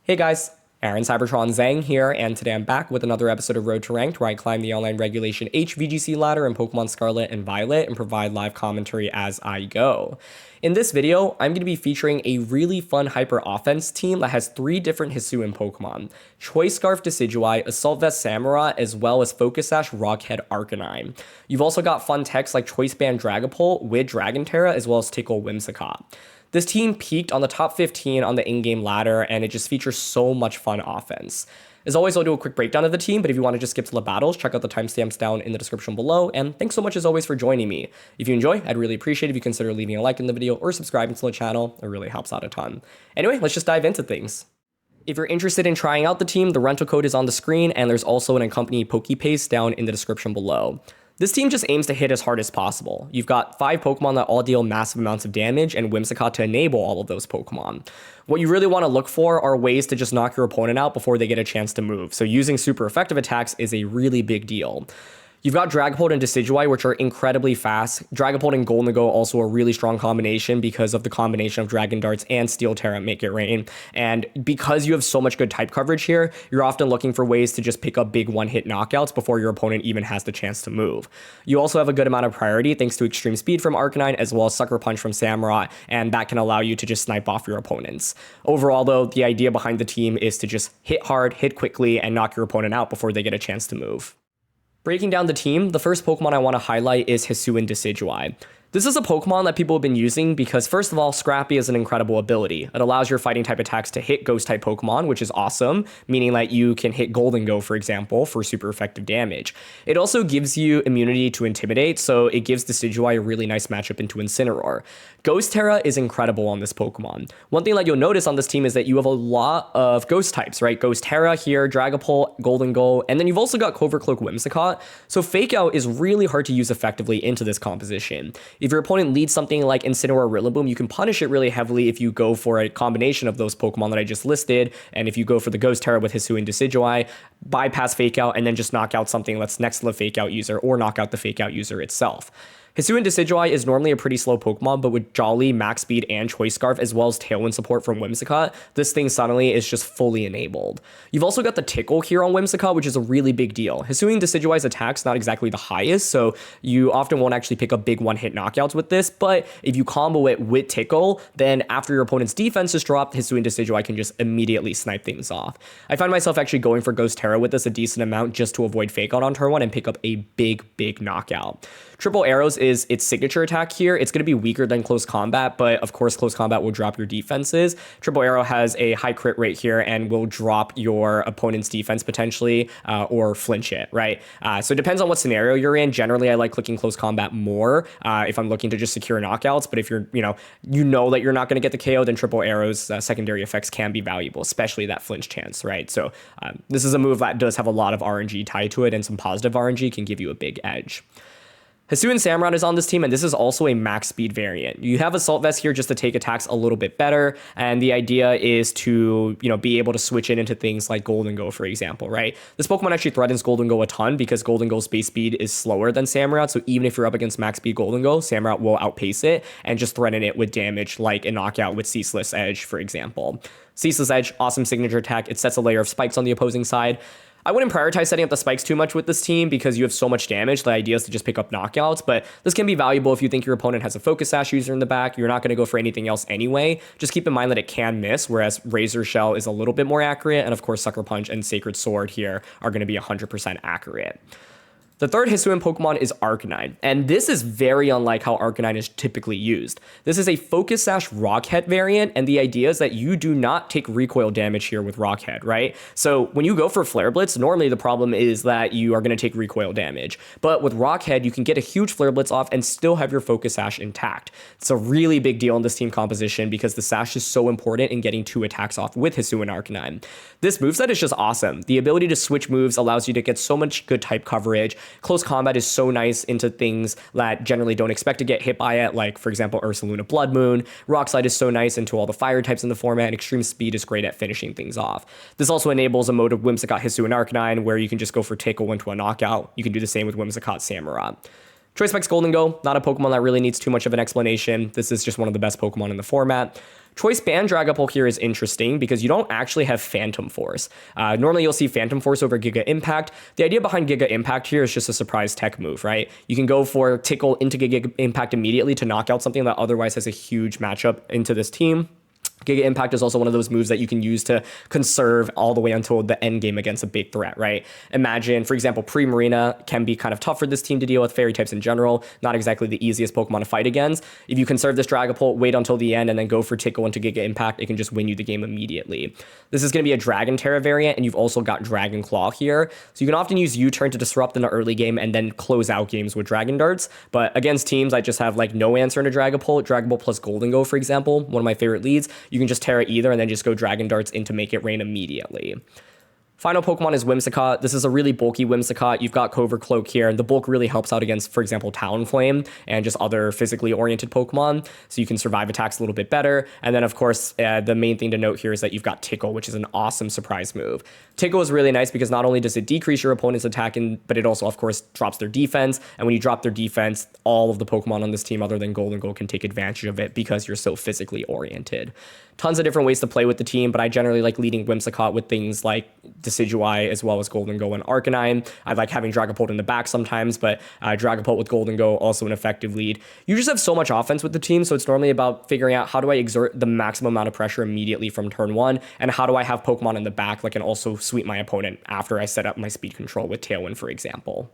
Hey guys, Aaron Cybertron Zhang here, and today I'm back with another episode of Road to Ranked, where I climb the online regulation VGC ladder in Pokemon Scarlet and Violet and provide live commentary as I go. In this video, I'm going to be featuring a really fun hyper offense team that has 3 different Hisuian Pokemon: Scarf Decidueye, Assault Vest Samurott, as well as Sash Rock Head Arcanine. You've also got fun techs like Choice Band Dragapult with Dragon Terra, as well as Tickle Whimsicott. This team peaked on the top 15 on the in-game ladder, and it just features so much fun offense. As always, I'll do a quick breakdown of the team, but if you want to just skip to the battles, check out the timestamps down in the description below, and thanks so much as always for joining me. If you enjoy, I'd really appreciate if you consider leaving a like in the video or subscribing to the channel. It really helps out a ton. Anyway, let's just dive into things. If you're interested in trying out the team, the rental code is on the screen, and there's also an accompanying Pokepaste down in the description below. This team just aims to hit as hard as possible. You've got 5 Pokemon that all deal massive amounts of damage, and Whimsicott to enable all of those Pokemon. What you really want to look for are ways to just knock your opponent out before they get a chance to move, so using super effective attacks is a really big deal. You've got Dragapult and Decidueye, which are incredibly fast. Dragapult and Gholdengo also a really strong combination because of the combination of Dragon Darts and Steel Terra Make It Rain. And because you have so much good type coverage here, you're often looking for ways to just pick up big one-hit knockouts before your opponent even has the chance to move. You also have a good amount of priority thanks to Extreme Speed from Arcanine, as well as Sucker Punch from Samurott, and that can allow you to just snipe off your opponents. Overall, though, the idea behind the team is to just hit hard, hit quickly, and knock your opponent out before they get a chance to move. Breaking down the team, the first Pokemon I want to highlight is Hisuian Decidueye. This is a Pokemon that people have been using because, first of all, Scrappy is an incredible ability. It allows your fighting type attacks to hit ghost type Pokemon, which is awesome, meaning that you can hit Gholdengo, for example, for super effective damage. It also gives you immunity to Intimidate, so it gives Decidueye a really nice matchup into Incineroar. Ghost Terra is incredible on this Pokemon. One thing that you'll notice on this team is that you have a lot of ghost types, right? Ghost Terra here, Dragapult, Gholdengo, and then you've also got Clovercloak Whimsicott, so Fake Out is really hard to use effectively into this composition. If your opponent leads something like Incineroar or Rillaboom, you can punish it really heavily if you go for a combination of those Pokemon that I just listed, and if you go for the Ghost Terra with Hisuian Decidueye, bypass Fake Out, and then just knock out something that's next to the Fake Out user, or knock out the Fake Out user itself. Hisuian Decidueye is normally a pretty slow Pokemon, but with Jolly, Max Speed, and Choice Scarf, as well as Tailwind support from Whimsicott, this thing suddenly is just fully enabled. You've also got the Tickle here on Whimsicott, which is a really big deal. Hisuian Decidueye's attack's not exactly the highest, so you often won't actually pick up big one-hit knockouts with this, but if you combo it with Tickle, then after your opponent's defense is dropped, Hisuian Decidueye can just immediately snipe things off. I find myself actually going for Ghost Terra with this a decent amount just to avoid Fake Out on turn 1 and pick up a big knockout. Triple Arrows is its signature attack here. It's going to be weaker than Close Combat, but of course Close Combat will drop your defenses. Triple Arrow has a high crit rate here and will drop your opponent's defense potentially or flinch it, right? So it depends on what scenario you're in. Generally, I like clicking Close Combat more if I'm looking to just secure knockouts, but if you're, you know that you're not going to get the KO, then Triple Arrow's secondary effects can be valuable, especially that flinch chance, right? So this is a move that does have a lot of RNG tied to it, and some positive RNG can give you a big edge. Hisuian Samurott is on this team, and this is also a max speed variant. You have Assault Vest here just to take attacks a little bit better, and the idea is to, be able to switch it into things like Gholdengo, for example, right? This Pokemon actually threatens Gholdengo a ton because Gholdengo's base speed is slower than Samurott, so even if you're up against max speed Gholdengo, Samurott will outpace it and just threaten it with damage like a knockout with Ceaseless Edge, for example. Ceaseless Edge, awesome signature attack. It sets a layer of spikes on the opposing side. I wouldn't prioritize setting up the spikes too much with this team because you have so much damage. The idea is to just pick up knockouts, but this can be valuable if you think your opponent has a Focus Sash user in the back. You're not going to go for anything else anyway. Just keep in mind that it can miss, whereas Razor Shell is a little bit more accurate, and of course Sucker Punch and Sacred Sword here are going to be 100% accurate. The third Hisuian Pokemon is Arcanine, and this is very unlike how Arcanine is typically used. This is a Focus Sash Rock Head variant, and the idea is that you do not take recoil damage here with Rock Head, right? So when you go for Flare Blitz, normally the problem is that you are going to take recoil damage. But with Rock Head, you can get a huge Flare Blitz off and still have your Focus Sash intact. It's a really big deal in this team composition because the Sash is so important in getting 2 attacks off with Hisuian Arcanine. This moveset is just awesome. The ability to switch moves allows you to get so much good type coverage. Close Combat is so nice into things that generally don't expect to get hit by it, like, for example, Ursaluna Blood Moon. Rock Slide is so nice into all the fire types in the format, and Extreme Speed is great at finishing things off. This also enables a mode of Whimsicott Hisuian Arcanine where you can just go for Tickle into a knockout. You can do the same with Whimsicott Samurott. Choice Specs Gholdengo, not a Pokemon that really needs too much of an explanation. This is just one of the best Pokemon in the format. Choice Band Dragapult here is interesting because you don't actually have Phantom Force. Normally you'll see Phantom Force over Giga Impact. The idea behind Giga Impact here is just a surprise tech move, right? You can go for Tickle into Giga Impact immediately to knock out something that otherwise has a huge matchup into this team. Giga Impact is also one of those moves that you can use to conserve all the way until the end game against a big threat, right? Imagine, for example, Pre-Marina can be kind of tough for this team to deal with, fairy types in general, not exactly the easiest Pokemon to fight against. If you conserve this Dragapult, wait until the end, and then go for Tickle into Giga Impact, it can just win you the game immediately. This is going to be a Dragon Terra variant, and you've also got Dragon Claw here. So you can often use U-Turn to disrupt in the early game and then close out games with Dragon Darts. But against teams, I just have like no answer into Dragapult plus Gholdengo, for example, one of my favorite leads. You can just Terra either and then just go Dragon Darts in to make it rain immediately. Final Pokemon is Whimsicott. This is a really bulky Whimsicott. You've got Covert Cloak here, and the bulk really helps out against, for example, Talonflame and just other physically oriented Pokemon, so you can survive attacks a little bit better. And then, of course, the main thing to note here is that you've got Tickle, which is an awesome surprise move. Tickle is really nice because not only does it decrease your opponent's attack, but it also, of course, drops their defense. And when you drop their defense, all of the Pokemon on this team other than Gholdengo can take advantage of it because you're so physically oriented. Tons of different ways to play with the team, but I generally like leading Whimsicott with things like Decidueye as well as Gholdengo and Arcanine. I like having Dragapult in the back sometimes, but Dragapult with Gholdengo, also an effective lead. You just have so much offense with the team, so it's normally about figuring out how do I exert the maximum amount of pressure immediately from turn one, and how do I have Pokemon in the back that can also sweep my opponent after I set up my speed control with Tailwind, for example.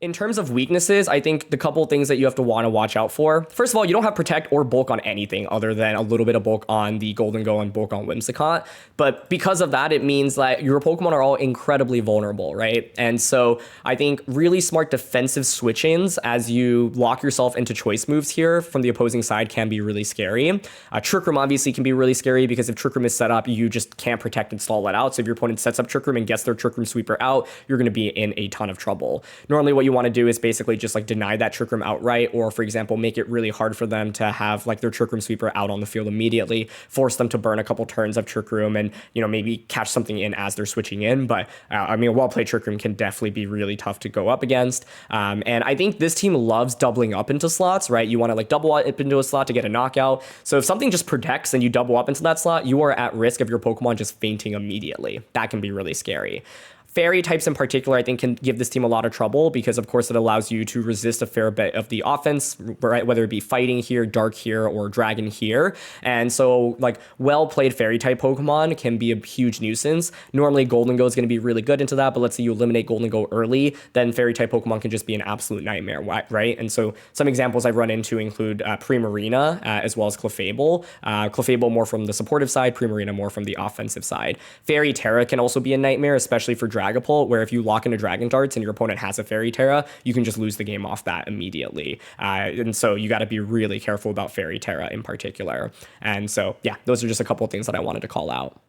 In terms of weaknesses, I think the couple things that you have to want to watch out for. First of all, you don't have Protect or Bulk on anything other than a little bit of Bulk on the Gholdengo and Bulk on Whimsicott. But because of that, it means that your Pokemon are all incredibly vulnerable, right? And so I think really smart defensive switch-ins as you lock yourself into choice moves here from the opposing side can be really scary. Trick Room obviously can be really scary because if Trick Room is set up, you just can't protect and stall it out. So if your opponent sets up Trick Room and gets their Trick Room sweeper out, you're going to be in a ton of trouble. Normally what you want to do is basically just like deny that Trick Room outright, or for example, make it really hard for them to have like their Trick Room sweeper out on the field immediately, force them to burn a couple turns of Trick Room and, you know, maybe catch something in as they're switching in. But I mean, a well-played Trick Room can definitely be really tough to go up against. And I think this team loves doubling up into slots, right? You want to like double up into a slot to get a knockout. So if something just protects and you double up into that slot, you are at risk of your Pokemon just fainting immediately. That can be really scary. Fairy types in particular, I think, can give this team a lot of trouble because, of course, it allows you to resist a fair bit of the offense, right? Whether it be fighting here, dark here, or dragon here. And so, like, well-played fairy type Pokemon can be a huge nuisance. Normally, Gholdengo is going to be really good into that, but let's say you eliminate Gholdengo early, then fairy type Pokemon can just be an absolute nightmare, right? And so some examples I've run into include Pre-Marina as well as Clefable. Clefable more from the supportive side, Pre-Marina more from the offensive side. Fairy Terra can also be a nightmare, especially for Dragapult, where if you lock into Dragon Darts and your opponent has a Fairy Terra, you can just lose the game off that immediately. And so you got to be really careful about Fairy Terra in particular. And so, yeah, those are just a couple of things that I wanted to call out.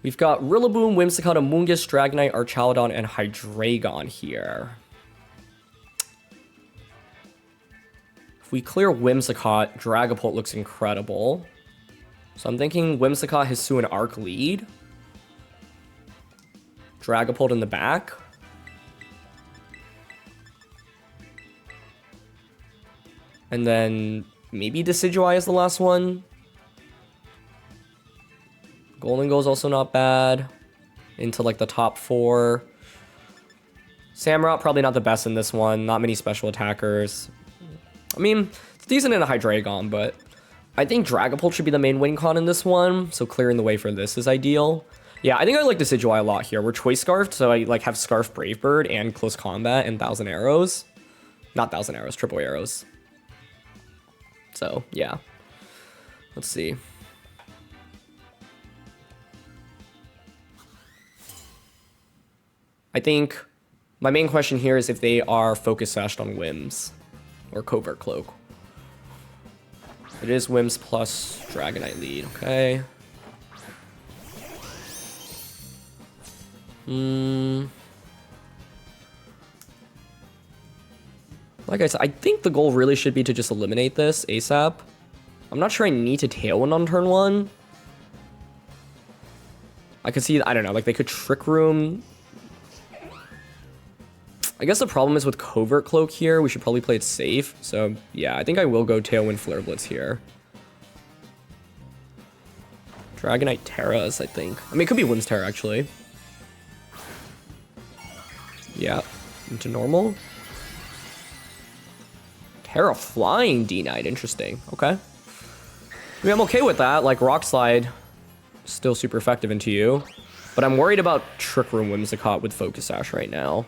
We've got Rillaboom, Whimsicott, Amoonguss, Dragonite, Archaludon, and Hydreigon here. If we clear Whimsicott, Dragapult looks incredible. So I'm thinking Whimsicott, Hisuian Arc lead. Dragapult in the back. And then maybe Decidueye is the last one. Gholdengo is also not bad. Into like the top 4. Samurott probably not the best in this one. Not many special attackers. I mean, it's decent in a Hydreigon, but I think Dragapult should be the main win con in this one. So clearing the way for this is ideal. Yeah, I think I like Decidueye a lot here. We're choice scarfed, so I like have Scarf Brave Bird and Close Combat and 1,000 Arrows. Not 1,000 Arrows, triple arrows. So, yeah. Let's see. I think my main question here is if they are focus sashed on Whims or Covert Cloak. It is Whims plus Dragonite lead, okay. Like I said, I think the goal really should be to just eliminate this ASAP. I'm not sure I need to Tailwind on turn 1. I could see, I don't know, like they could Trick Room. I guess the problem is with Covert Cloak here, we should probably play it safe. So yeah, I think I will go Tailwind Flare Blitz here. Dragonite Terras, I think. I mean, it could be Whims Terra, actually. Yeah, into normal. Terra Flying D-Knight, interesting. Okay. I mean, I'm okay with that. Like, Rock Slide, still super effective into you. But I'm worried about Trick Room Whimsicott with Focus Sash right now.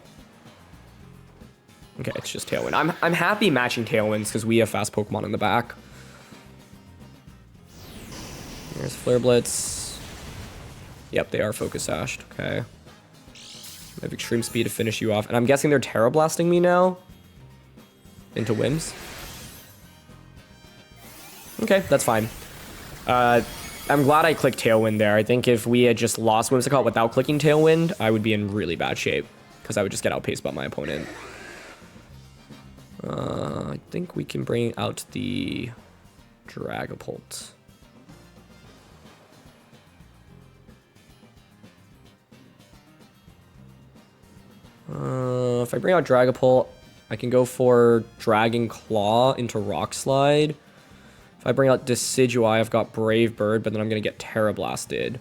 Okay, it's just Tailwind. I'm happy matching Tailwinds because we have fast Pokemon in the back. There's Flare Blitz. Yep, they are Focus Sashed. Okay. I have Extreme Speed to finish you off. And I'm guessing they're Terra Blasting me now? Into Whims? Okay, that's fine. I'm glad I clicked Tailwind there. I think if we had just lost Whimsicott without clicking Tailwind, I would be in really bad shape. Because I would just get outpaced by my opponent. I think we can bring out the Dragapult. If I bring out Dragapult, I can go for Dragon Claw into Rock Slide. If I bring out Decidueye, I've got Brave Bird, but then I'm going to get Terra Blasted.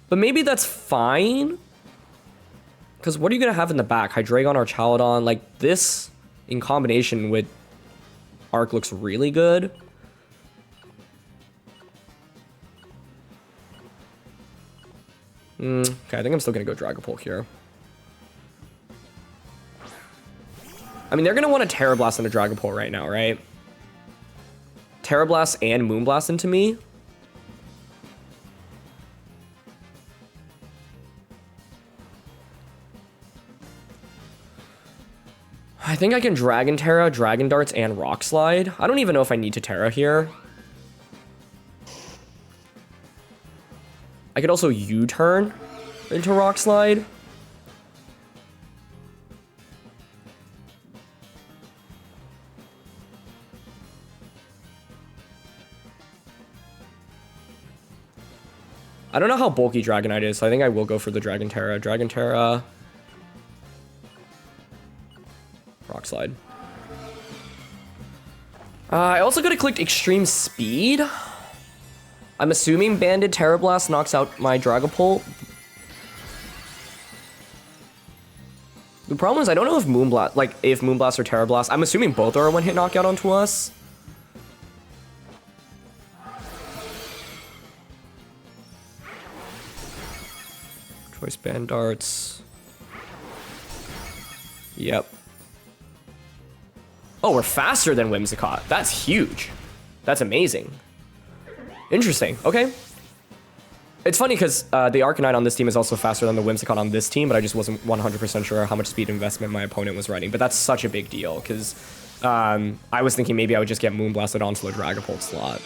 But maybe that's fine. Because what are you going to have in the back? Hydreigon or Chaladon? Like, this in combination with Arc looks really good. Okay, I think I'm still going to go Dragapult here. I mean, they're going to want a Terra Blast and a Dragapult right now, right? Terra Blast and Moonblast into me. I think I can Dragon Terra, Dragon Darts, and Rock Slide. I don't even know if I need to Terra here. I could also U-turn into Rock Slide. I don't know how bulky Dragonite is, so I think I will go for the Dragon Terra. Dragon Terra. Rock Slide. I also could have clicked Extreme Speed. I'm assuming Banded Terra Blast knocks out my Dragapult. The problem is I don't know if Moonblast, like if Moonblast or Terra Blast. I'm assuming both are a one-hit knockout onto us. Choice Band Darts. Yep. Oh, we're faster than Whimsicott. That's huge. That's amazing. Interesting. Okay. It's funny because the Arcanine on this team is also faster than the Whimsicott on this team, but I just wasn't 100% sure how much speed investment my opponent was running. But that's such a big deal because I was thinking maybe I would just get Moonblasted onto the Dragapult slot.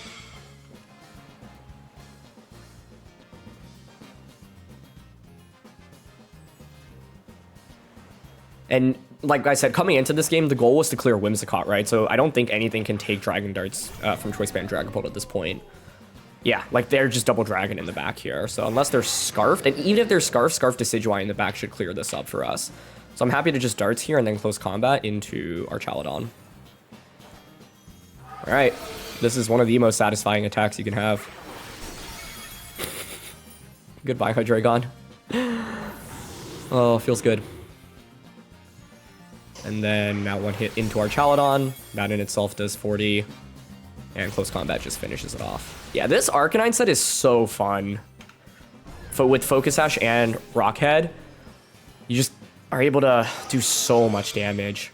And like I said, coming into this game, the goal was to clear Whimsicott, right? So I don't think anything can take Dragon Darts from Choice Band Dragapult at this point. Yeah, like they're just double Dragon in the back here. So unless they're Scarfed, and even if they're Scarf Decidueye in the back should clear this up for us. So I'm happy to just Darts here and then close combat into our Chaladon. All right, this is one of the most satisfying attacks you can have. Goodbye, Hydreigon. Oh, feels good. And then now one hit into our Chaladon. That in itself does 40. And close combat just finishes it off. Yeah, this Arcanine set is so fun. With Focus Sash and Rock Head, you just are able to do so much damage.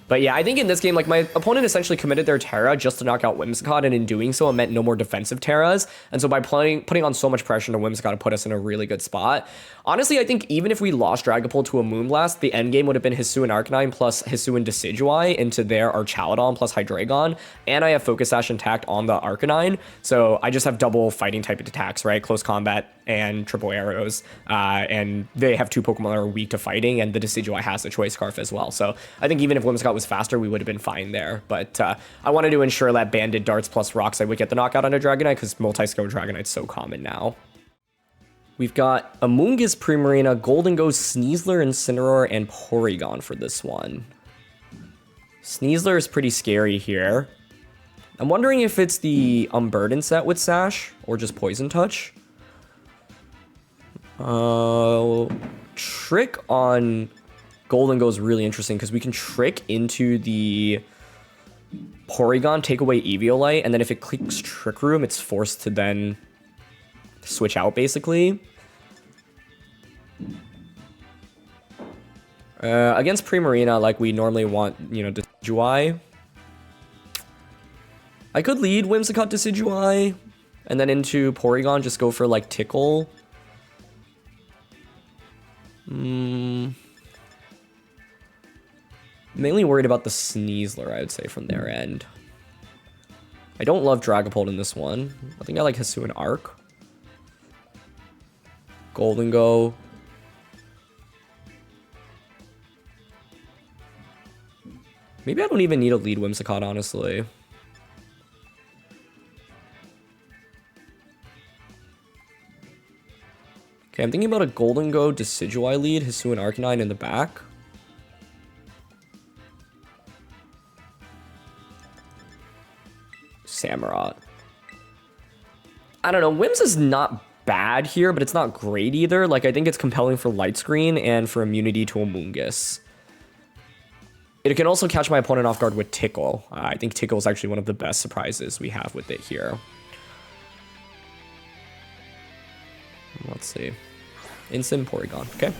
But yeah, I think in this game, like my opponent essentially committed their Terra just to knock out Whimsicott, and in doing so, it meant no more defensive Terras. And so by putting on so much pressure to Whimsicott, it put us in a really good spot. Honestly, I think even if we lost Dragapult to a Moonblast, the end game would have been Hisuian Arcanine plus Hisuian Decidueye into their Chaladon plus Hydreigon, and I have Focus Sash intact on the Arcanine, so I just have double fighting type attacks, right? Close combat and triple arrows, and they have two Pokemon that are weak to fighting, and the Decidueye has the Choice Scarf as well. So I think even if Whimsicott was faster, we would have been fine there. But I wanted to ensure that Banded Darts plus Rock Slide would get the knockout on a Dragonite because multi-skill Dragonite's so common now. We've got Amoonguss, Primarina, Gholdengo, Sneasler, Incineroar, and Porygon for this one. Sneasler is pretty scary here. I'm wondering if it's the Unburden set with Sash or just Poison Touch. Trick on Gholdengo is really interesting because we can trick into the Porygon, take away Eviolite, and then if it clicks Trick Room, it's forced to then switch out, basically. Against Primarina, like we normally want, you know, Decidueye. I could lead Whimsicott Decidueye, and then into Porygon, just go for, like, Tickle. Mainly worried about the Sneasler, I would say, from their end. I don't love Dragapult in this one. I think I like Hisuian Arc. Gholdengo. Maybe I don't even need a lead Whimsicott, honestly. Okay, I'm thinking about a Gholdengo Decidueye lead, Hisuian Arcanine in the back. Samurott. I don't know, Whims is not bad here, but it's not great either. Like, I think it's compelling for Light Screen and for immunity to Amoonguss. It can also catch my opponent off guard with Tickle. I think Tickle is actually one of the best surprises we have with it here. Let's see. Instant Porygon, okay.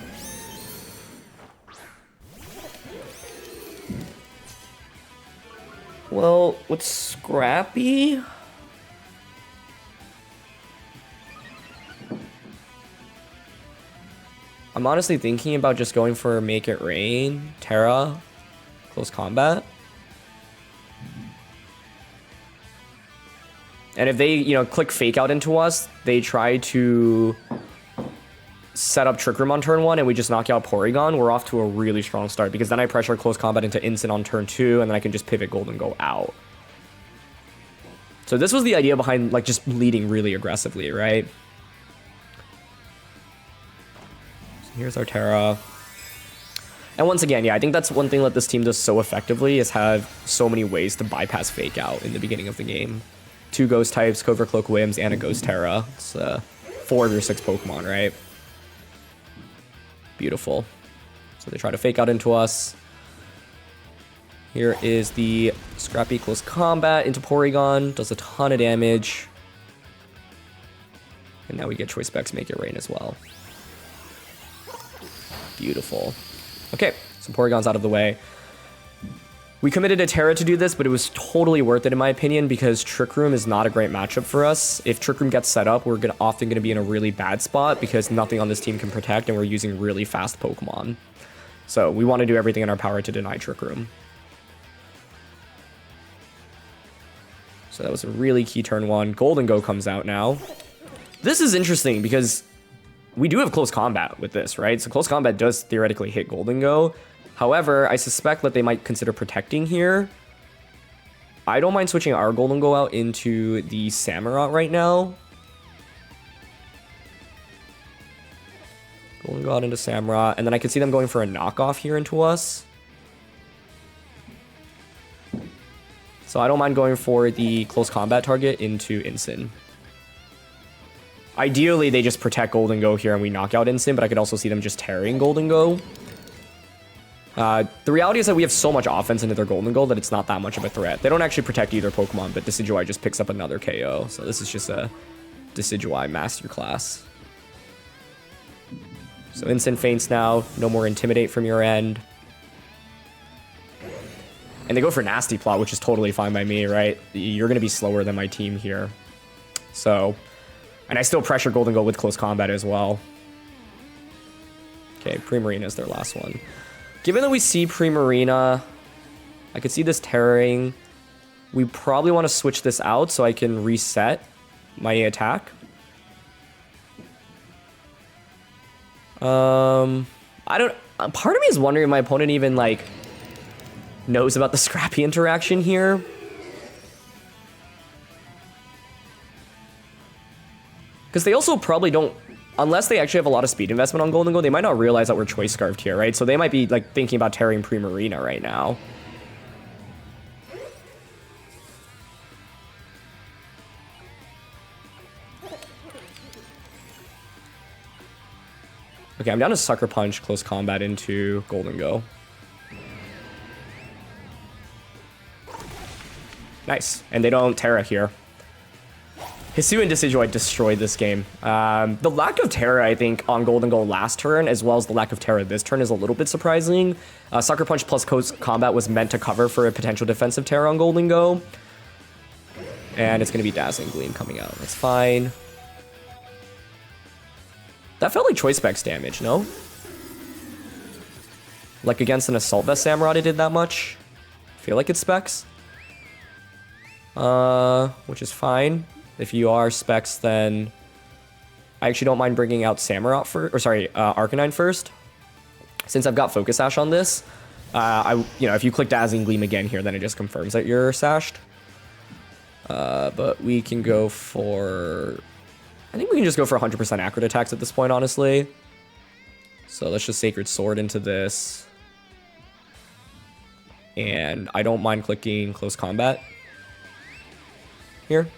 Well, with Scrappy... I'm honestly thinking about just going for Make It Rain, Terra, Close Combat. And if they, you know, click Fake Out into us, they try to set up Trick Room on turn 1 and we just knock out Porygon, we're off to a really strong start because then I pressure Close Combat into Instant on turn 2 and then I can just pivot Gholdengo out. So this was the idea behind, like, just leading really aggressively, right? So here's our Terra. And once again, yeah, I think that's one thing that this team does so effectively is have so many ways to bypass Fake Out in the beginning of the game. 2 Ghost types, Covert Cloak Whims, and a Ghost Terra. It's 4 of your 6 Pokemon, right? Beautiful. So they try to Fake Out into us. Here is the Scrappy Close Combat into Porygon. Does a ton of damage. And now we get Choice Specs Make It Rain as well. Beautiful. Okay, so Porygon's out of the way. We committed a Terra to do this, but it was totally worth it in my opinion because Trick Room is not a great matchup for us. If Trick Room gets set up, we're often going to be in a really bad spot because nothing on this team can protect and we're using really fast Pokemon. So we want to do everything in our power to deny Trick Room. So that was a really key turn 1. Gholdengo comes out now. This is interesting because we do have Close Combat with this, right? So Close Combat does theoretically hit Gholdengo. However, I suspect that they might consider protecting here. I don't mind switching our Gholdengo out into the Samurott right now. Gholdengo out into Samurott, and then I could see them going for a knockoff here into us. So I don't mind going for the Close Combat target into Incin. Ideally, they just protect Gholdengo here and we knock out Incin, but I could also see them just tearing Gholdengo. The reality is that we have so much offense into their Gholdengo that it's not that much of a threat. They don't actually protect either Pokemon, but Decidueye just picks up another KO. So this is just a Decidueye masterclass. So Instant Feints now. No more Intimidate from your end. And they go for Nasty Plot, which is totally fine by me, right? You're going to be slower than my team here. So... And I still pressure Gholdengo with Close Combat as well. Okay, Primarina is their last one. Given that we see Primarina, I could see this tearing. We probably want to switch this out so I can reset my attack. I don't... Part of me is wondering if my opponent even, like, knows about the Scrappy interaction here. Because they also probably don't unless they actually have a lot of speed investment on Gholdengo, they might not realize that we're Choice Scarfed here, right? So they might be like thinking about tearing Primarina right now. Okay, I'm down to Sucker Punch, Close Combat into Gholdengo. Nice. And they don't Terra here. Hisuian Decidueye destroyed this game. The lack of Terra, I think, on Gholdengo last turn, as well as the lack of Terra this turn, is a little bit surprising. Sucker Punch plus Close Combat was meant to cover for a potential defensive Terra on Gholdengo. And it's going to be Dazzling Gleam coming out. That's fine. That felt like Choice Specs damage, no? Like against an Assault Vest Samurott, it did that much. I feel like it's Specs. Which is fine. If you are Specs, then I actually don't mind bringing out Samurott first, or sorry, Arcanine first. Since I've got Focus Sash on this, if you click Dazzling Gleam again here, then it just confirms that you're sashed. But we can go for, I think we can just go for 100% accurate attacks at this point, honestly. So let's just Sacred Sword into this. And I don't mind clicking Close Combat here.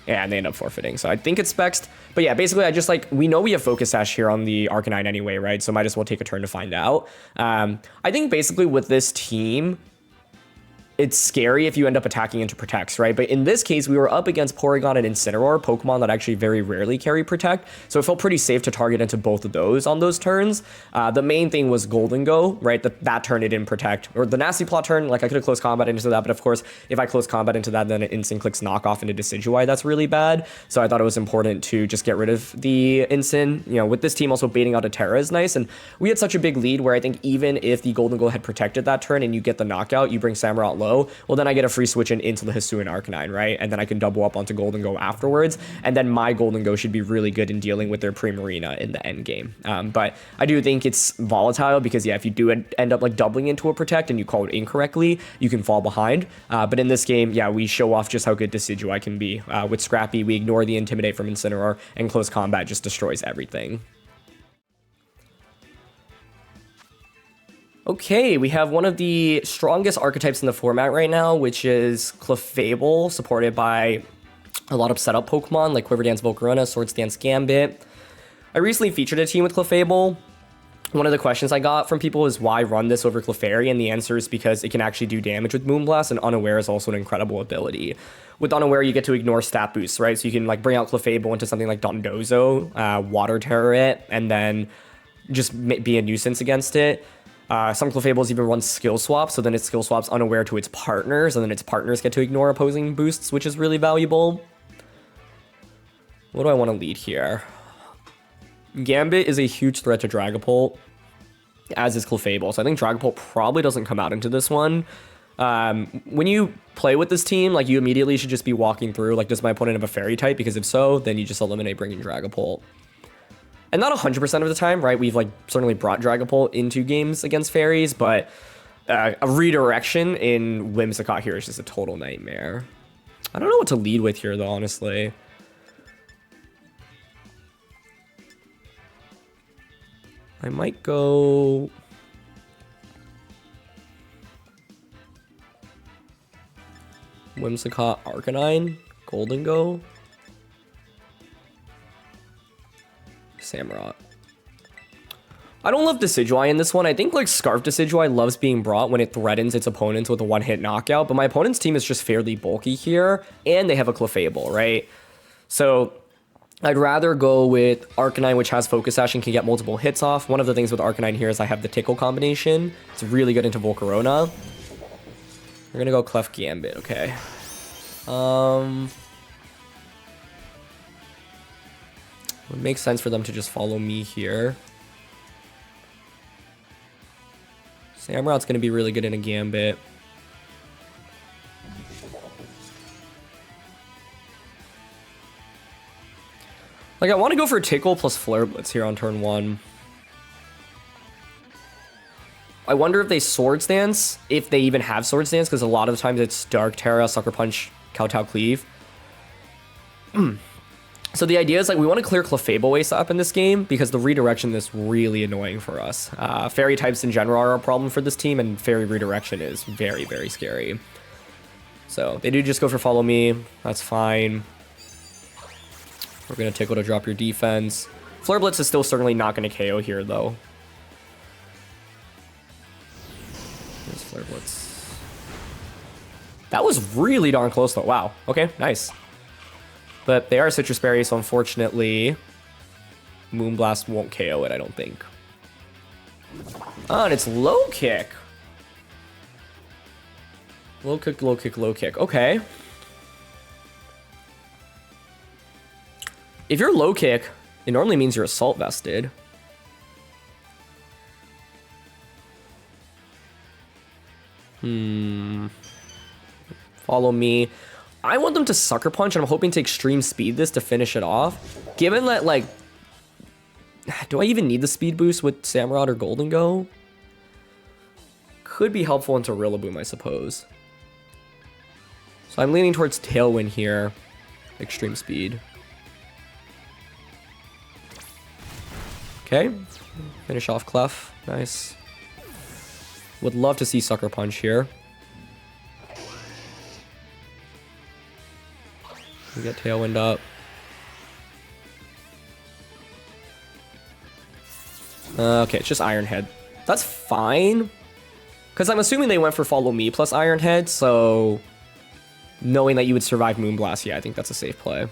Yeah, and they end up forfeiting. So I think it's Spexed. But yeah, basically I just we know we have Focus Sash here on the Arcanine anyway, right? So might as well take a turn to find out. I think basically with this team, it's scary if you end up attacking into Protects, right? But in this case, we were up against Porygon and Incineroar, Pokemon that actually very rarely carry Protect. So it felt pretty safe to target into both of those on those turns. The main thing was Gholdengo, right? That turn it didn't Protect. Or the Nasty Plot turn, like I could have Close Combat into that. But of course, if I Close Combat into that, then it instant clicks Knockoff into Decidueye. That's really bad. So I thought it was important to just get rid of the Instant. You know, with this team also baiting out a Terra is nice. And we had such a big lead where I think even if the Gholdengo had protected that turn and you get the knockout, you bring Samurott low, well, then I get a free switch into the Hisuian Arcanine, right? And then I can double up onto Gholdengo afterwards. And then my Gholdengo should be really good in dealing with their Primarina in the end game. But I do think it's volatile because, yeah, if you do end up doubling into a Protect and you call it incorrectly, you can fall behind. But in this game, yeah, we show off just how good Decidueye can be. With Scrappy, we ignore the Intimidate from Incineroar, and Close Combat just destroys everything. Okay, we have one of the strongest archetypes in the format right now, which is Clefable, supported by a lot of setup Pokemon like Quiver Dance Volcarona, Swords Dance Gambit. I recently featured a team with Clefable. One of the questions I got from people is why run this over Clefairy, and the answer is because it can actually do damage with Moonblast, and Unaware is also an incredible ability. With Unaware, you get to ignore stat boosts, right? So you can bring out Clefable into something like Dondozo, Water Terror it, and then just be a nuisance against it. Some Clefables even run skill swaps, so then it skill swaps Unaware to its partners, and then its partners get to ignore opposing boosts, which is really valuable. What do I want to lead here? Gambit is a huge threat to Dragapult, as is Clefable, so I think Dragapult probably doesn't come out into this one. When you play with this team, you immediately should just be walking through, does my opponent have a Fairy type? Because if so, then you just eliminate bringing Dragapult. And not 100% of the time, right? We've certainly brought Dragapult into games against fairies, but a redirection in Whimsicott here is just a total nightmare. I don't know what to lead with here, though, honestly. I might go... Whimsicott, Arcanine, Gholdengo. Samurott. I don't love Decidueye in this one. I think Scarf Decidueye loves being brought when it threatens its opponents with a one-hit knockout, but my opponent's team is just fairly bulky here, and they have a Clefable, right? So I'd rather go with Arcanine, which has Focus Sash and can get multiple hits off. One of the things with Arcanine here is I have the Tickle combination. It's really good into Volcarona. We're gonna go Clef Gambit, okay. It would make sense for them to just follow me here. Samurott's going to be really good in a Gambit. I want to go for Tickle plus Flare Blitz here on turn 1. I wonder if they Swords Dance, if they even have Swords Dance, because a lot of times it's Dark Terra, Sucker Punch, Kowtow Cleave. So the idea is like we want to clear Clefable ASAP in this game because the redirection is really annoying for us. Fairy types in general are a problem for this team, and fairy redirection is very, very scary. So they do just go for follow me. That's fine. We're going to Tickle to drop your defense. Flare Blitz is still certainly not going to KO here, though. Here's Flare Blitz. That was really darn close, though. Wow. Okay, nice. But they are Citrus Berry, so unfortunately, Moonblast won't KO it, I don't think. Oh, and it's low kick. Low kick, low kick, low kick. Okay. If you're low kick, it normally means you're Assault Vested. Follow me. I want them to Sucker Punch, and I'm hoping to Extreme Speed this to finish it off. Given that, like... Do I even need the speed boost with Samurott or Gholdengo? Could be helpful into Rillaboom, I suppose. So I'm leaning towards Tailwind here. Extreme Speed. Okay. Finish off Clef. Nice. Would love to see Sucker Punch here. We get Tailwind up. Okay, it's just Iron Head. That's fine. Because I'm assuming they went for Follow Me plus Iron Head, so... Knowing that you would survive Moonblast, yeah, I think that's a safe play.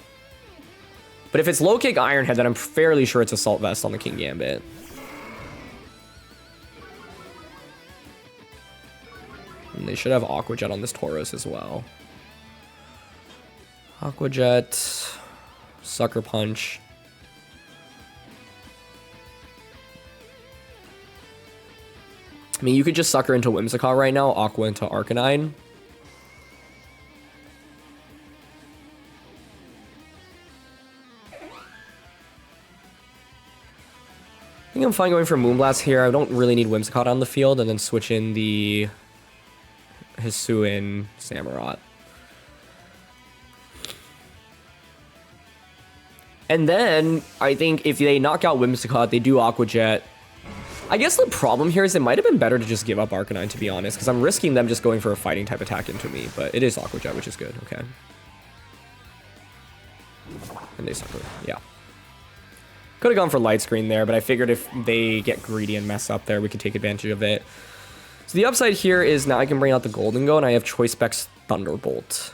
But if it's low kick Iron Head, then I'm fairly sure it's Assault Vest on the King Gambit. And they should have Aqua Jet on this Tauros as well. Aqua Jet, Sucker Punch. I mean, you could just Sucker into Whimsicott right now, Aqua into Arcanine. I think I'm fine going for Moonblast here. I don't really need Whimsicott on the field, and then switch in the Hisuian Samurott. And then, I think if they knock out Whimsicott, they do Aqua Jet. I guess the problem here is it might have been better to just give up Arcanine, to be honest, because I'm risking them just going for a fighting type attack into me, but it is Aqua Jet, which is good. Okay. And they Sucker. Yeah. Could have gone for Light Screen there, but I figured if they get greedy and mess up there, we could take advantage of it. So the upside here is now I can bring out the Gholdengo, and I have Choice Specs Thunderbolt.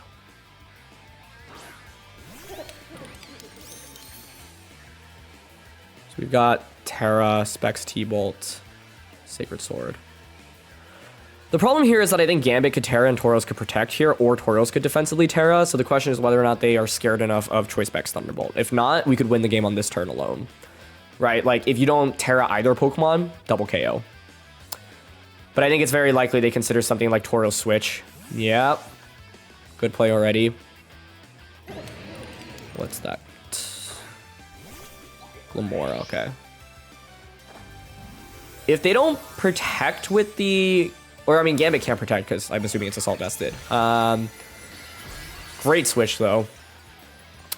So we've got Terra, Specs T-Bolt, Sacred Sword. The problem here is that I think Gambit could Terra and Tauros could protect here, or Tauros could defensively Terra, so the question is whether or not they are scared enough of Choice Specs Thunderbolt. If not, we could win the game on this turn alone. Right? Like, if you don't Terra either Pokemon, double KO. But I think it's very likely they consider something like Tauros Switch. Yep. Good play already. What's that? Glimmora, okay. If they don't protect with the... Or, I mean, Gambit can't protect because I'm assuming it's Assault Vested. Great switch, though.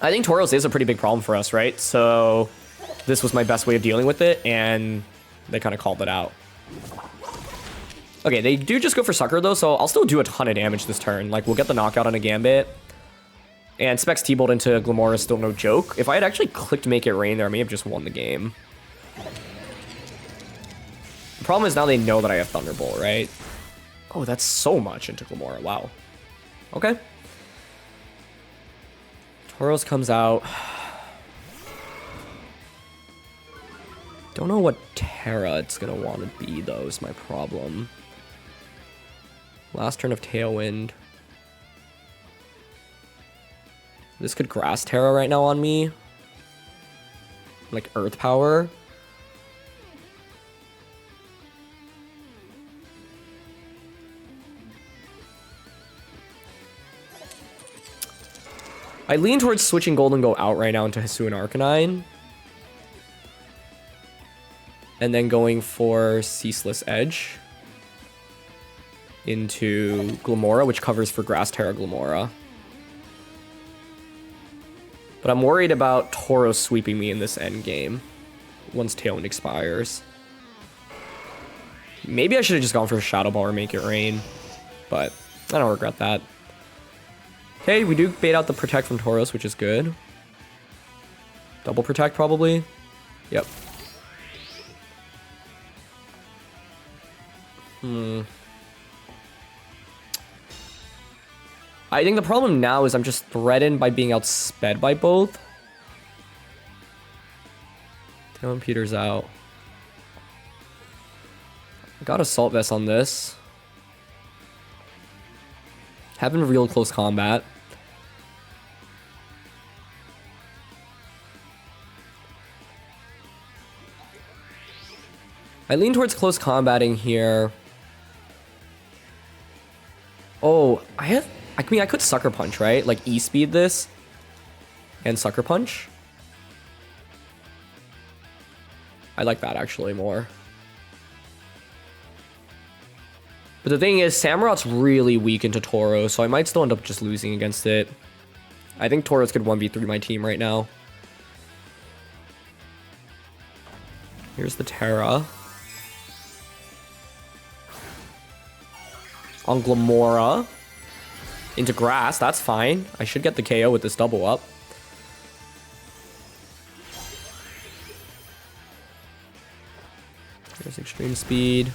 I think Tauros is a pretty big problem for us, right? So this was my best way of dealing with it, and they kind of called it out. Okay, they do just go for Sucker, though, so I'll still do a ton of damage this turn. Like, we'll get the knockout on a Gambit. And Specs T-Bolt into Glimmora is still no joke. If I had actually clicked Make It Rain there, I may have just won the game. The problem is now they know that I have Thunderbolt, right? Oh, that's so much into Glimmora. Wow. Okay. Tauros comes out. Don't know what Terra it's going to want to be, though, is my problem. Last turn of Tailwind. This could Grass Terra right now on me. Like Earth Power. I lean towards switching Gholdengo out right now into Hisuian Arcanine. And then going for Ceaseless Edge into Glimmora, which covers for Grass Terra Glimmora. But I'm worried about Tauros sweeping me in this end game once Tailwind expires. Maybe I should have just gone for a Shadow Ball or Make It Rain, but I don't regret that. Okay, we do bait out the Protect from Tauros, which is good. Double Protect, probably. Yep. I think the problem now is I'm just threatened by being outsped by both. Tailwind Peter's out. I got Assault Vest on this. Having real close combat. I lean towards close combating here. Oh, I mean, I could Sucker Punch, right? Like E-speed this and Sucker Punch. I like that actually more. But the thing is, Samurott's really weak into Tauros, so I might still end up just losing against it. I think Tauros could 1v3 my team right now. Here's the Terra. On Glamora. Into Grass, that's fine. I should get the KO with this double up. There's Extreme Speed.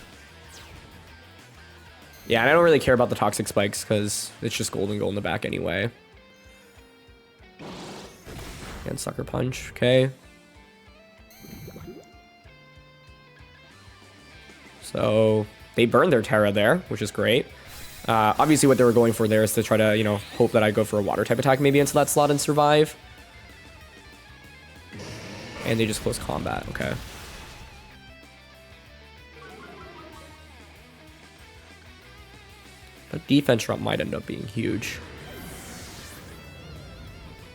Yeah, and I don't really care about the Toxic Spikes because it's just Gholdengo in the back anyway. And Sucker Punch, okay. So they burned their Terra there, which is great. Obviously what they were going for there is to try to, you know, hope that I go for a water type attack maybe into that slot and survive. And they just close combat, okay. But defense drop might end up being huge.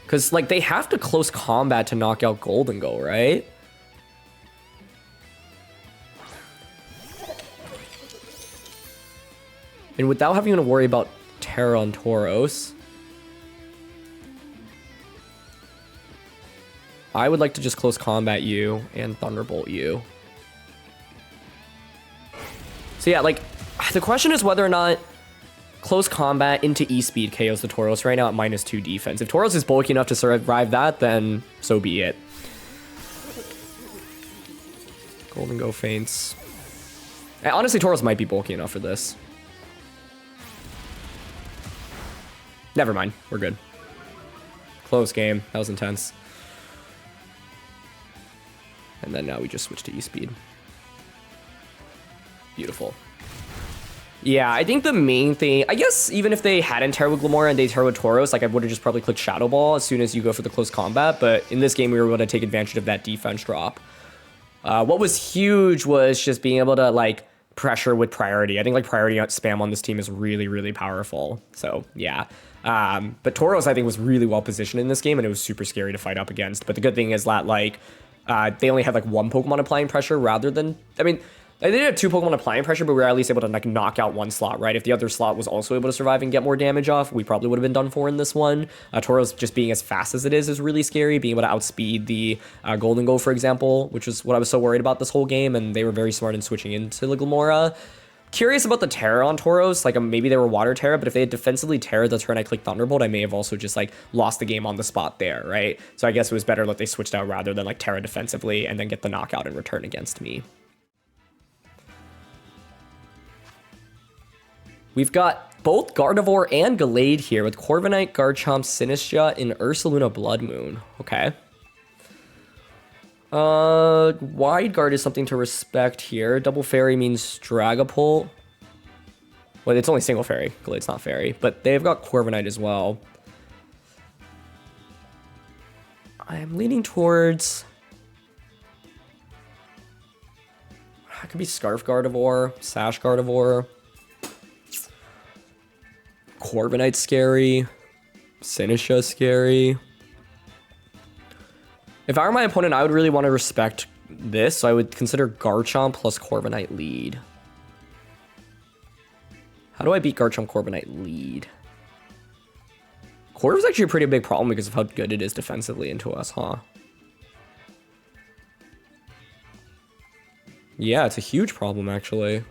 Because, like, they have to close combat to knock out Gholdengo, right? And without having to worry about Terra and Tauros, I would like to just close combat you and Thunderbolt you. So yeah, like, the question is whether or not close combat into E-speed KOs the Tauros right now at -2 defense. If Tauros is bulky enough to survive that, then so be it. Gholdengo faints. And honestly, Tauros might be bulky enough for this. Never mind, we're good. Close game, that was intense. And then now we just switch to E-speed. Beautiful. Yeah, I think the main thing, I guess even if they hadn't Terra with Glamora and they Terra with Tauros, like I would have just probably clicked Shadow Ball as soon as you go for the close combat, but in this game we were able to take advantage of that defense drop. What was huge was just being able to like pressure with priority. I think like priority spam on this team is really, really powerful. So yeah. But Tauros I think was really well positioned in this game and it was super scary to fight up against. But the good thing is that like they only had like one Pokemon applying pressure rather than, I mean, they did have 2 Pokemon applying pressure, but we were at least able to like knock out one slot, right? If the other slot was also able to survive and get more damage off, we probably would have been done for in this one. Tauros just being as fast as it is really scary. Being able to outspeed the Gholdengo, for example, which is what I was so worried about this whole game, and they were very smart in switching into the Glamora. Curious about the Terra on Tauros, like maybe they were Water Terra, but if they had defensively Terra the turn I clicked Thunderbolt, I may have also just like lost the game on the spot there, right? So I guess it was better that they switched out rather than like Terra defensively and then get the knockout in return against me. We've got both Gardevoir and Gallade here with Corviknight, Garchomp, Sinistcha, and Ursaluna Blood Moon. Okay. Wide Guard is something to respect here. Double Fairy means Dragapult. Well, it's only single Fairy. Gallade's not Fairy. But they've got Corviknight as well. I'm leaning towards... It could be Scarf Gardevoir, Sash Gardevoir. Corviknight's scary. Sinistcha's scary. If I were my opponent, I would really want to respect this, so I would consider Garchomp plus Corviknight lead. How do I beat Garchomp Corviknight lead? Corv's actually a pretty big problem because of how good it is defensively into us, huh? Yeah, it's a huge problem, actually.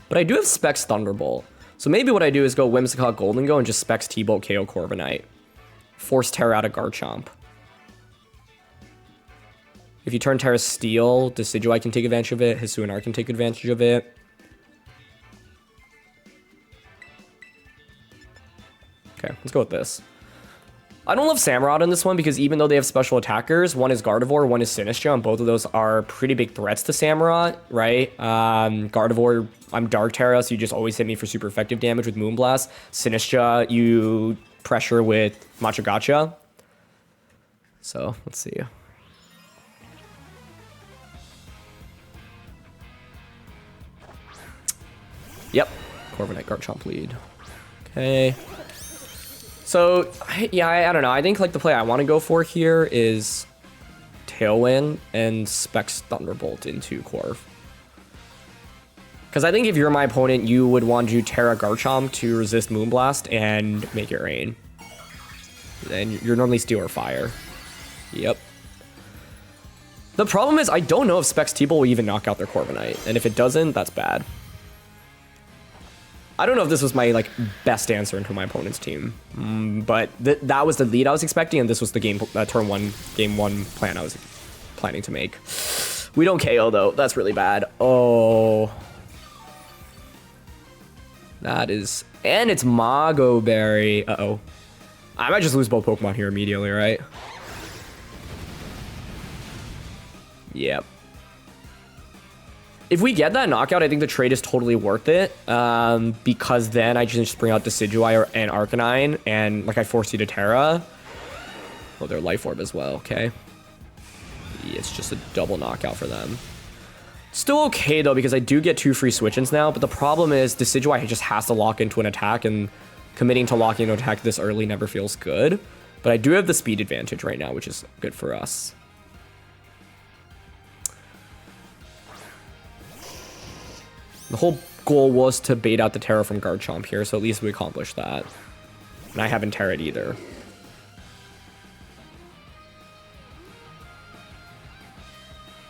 But I do have Specs Thunderbolt. So maybe what I do is go Whimsicott Gholdengo and just Specs T-Bolt KO Corviknight. Force Terra out of Garchomp. If you turn Terra Steel, Decidueye can take advantage of it. Hisuian can take advantage of it. Okay, let's go with this. I don't love Samurott in this one because even though they have special attackers, one is Gardevoir, one is Sinistcha, and both of those are pretty big threats to Samurott, right? Gardevoir, I'm Dark Terra, so you just always hit me for super effective damage with Moonblast. Sinistcha, you pressure with Machagacha. So, let's see. Yep, Corviknight Garchomp lead. Okay. So, yeah, I don't know. I think, like, the play I want to go for here is Tailwind and Specs Thunderbolt into Corv. Because I think if you're my opponent, you would want to Terra Garchomp to resist Moonblast and make it rain. And you're normally Steel or Fire. Yep. The problem is, I don't know if Specs T-Bolt will even knock out their Corviknight. And if it doesn't, that's bad. I don't know if this was my, like, best answer into my opponent's team, but that was the lead I was expecting, and this was the game game one plan I was planning to make. We don't KO, though. That's really bad. Oh. That is... And it's Mago Berry. Uh-oh. I might just lose both Pokemon here immediately, right? Yep. If we get that knockout, I think the trade is totally worth it, because then I just bring out Decidueye and Arcanine, and, like, I force you to Terra. Oh, they're Life Orb as well, okay. Yeah, it's just a double knockout for them. Still okay, though, because I do get 2 free switch-ins now, but the problem is Decidueye just has to lock into an attack, and committing to locking into an attack this early never feels good. But I do have the speed advantage right now, which is good for us. The whole goal was to bait out the Terra from Garchomp here, so at least we accomplished that. And I haven't Terra'd either.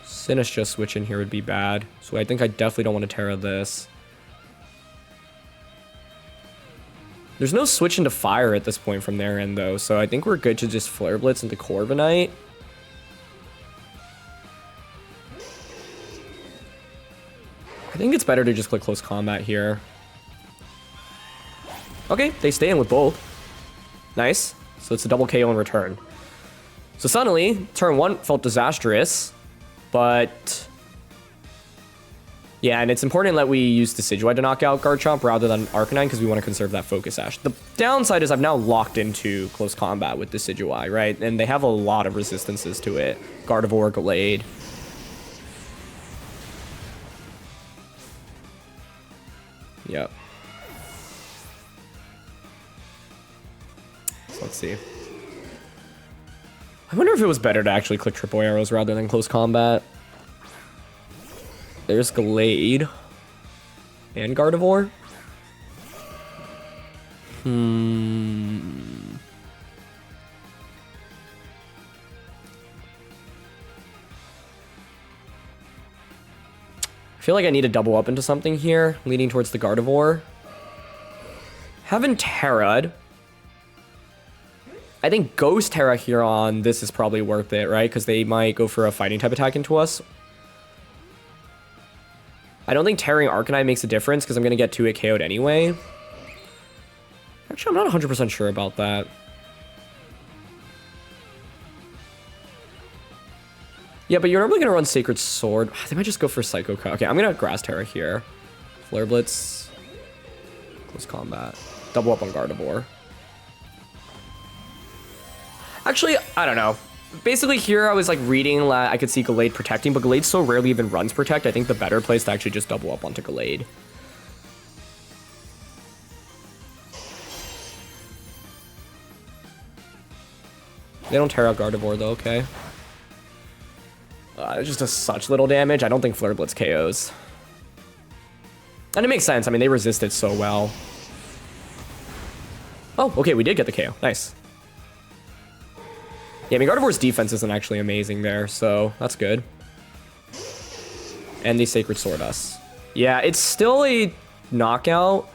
Sinistcha switch in here would be bad, so I think I definitely don't want to Terra this. There's no switch into Fire at this point from their end, though, so I think we're good to just Flare Blitz into Corviknight. I think it's better to just click Close Combat here. Okay, they stay in with both. Nice. So it's a double KO in return. So suddenly, turn 1 felt disastrous, but... Yeah, and it's important that we use Decidueye to knock out Garchomp rather than Arcanine because we want to conserve that Focus Sash. The downside is I've now locked into Close Combat with Decidueye, right? And they have a lot of resistances to it. Gardevoir, Gallade. Yep. So let's see. I wonder if it was better to actually click triple arrows rather than Close Combat. There's Gallade. And Gardevoir. I feel like I need to double up into something here, leading towards the Gardevoir. Haven't Terra'd. I think Ghost Terra here on this is probably worth it, right? Because they might go for a fighting type attack into us. I don't think Terraing Arcanine makes a difference because I'm going to get 2-hit KO'd anyway. Actually, I'm not 100% sure about that. Yeah, but you're normally going to run Sacred Sword. They might just go for Psycho Cut. Okay, I'm going to Grass Terra here. Flare Blitz. Close Combat. Double up on Gardevoir. Actually, I don't know. Basically here I was like reading that I could see Gallade protecting, but Gallade so rarely even runs Protect. I think the better place to actually just double up onto Gallade. They don't tear out Gardevoir though, okay. It just does such little damage. I don't think Flare Blitz KOs. And it makes sense. I mean, they resist it so well. Oh, okay, we did get the KO. Nice. Yeah, I mean, Gardevoir's defense isn't actually amazing there, so that's good. And the Sacred Sword us. Yeah, it's still a knockout.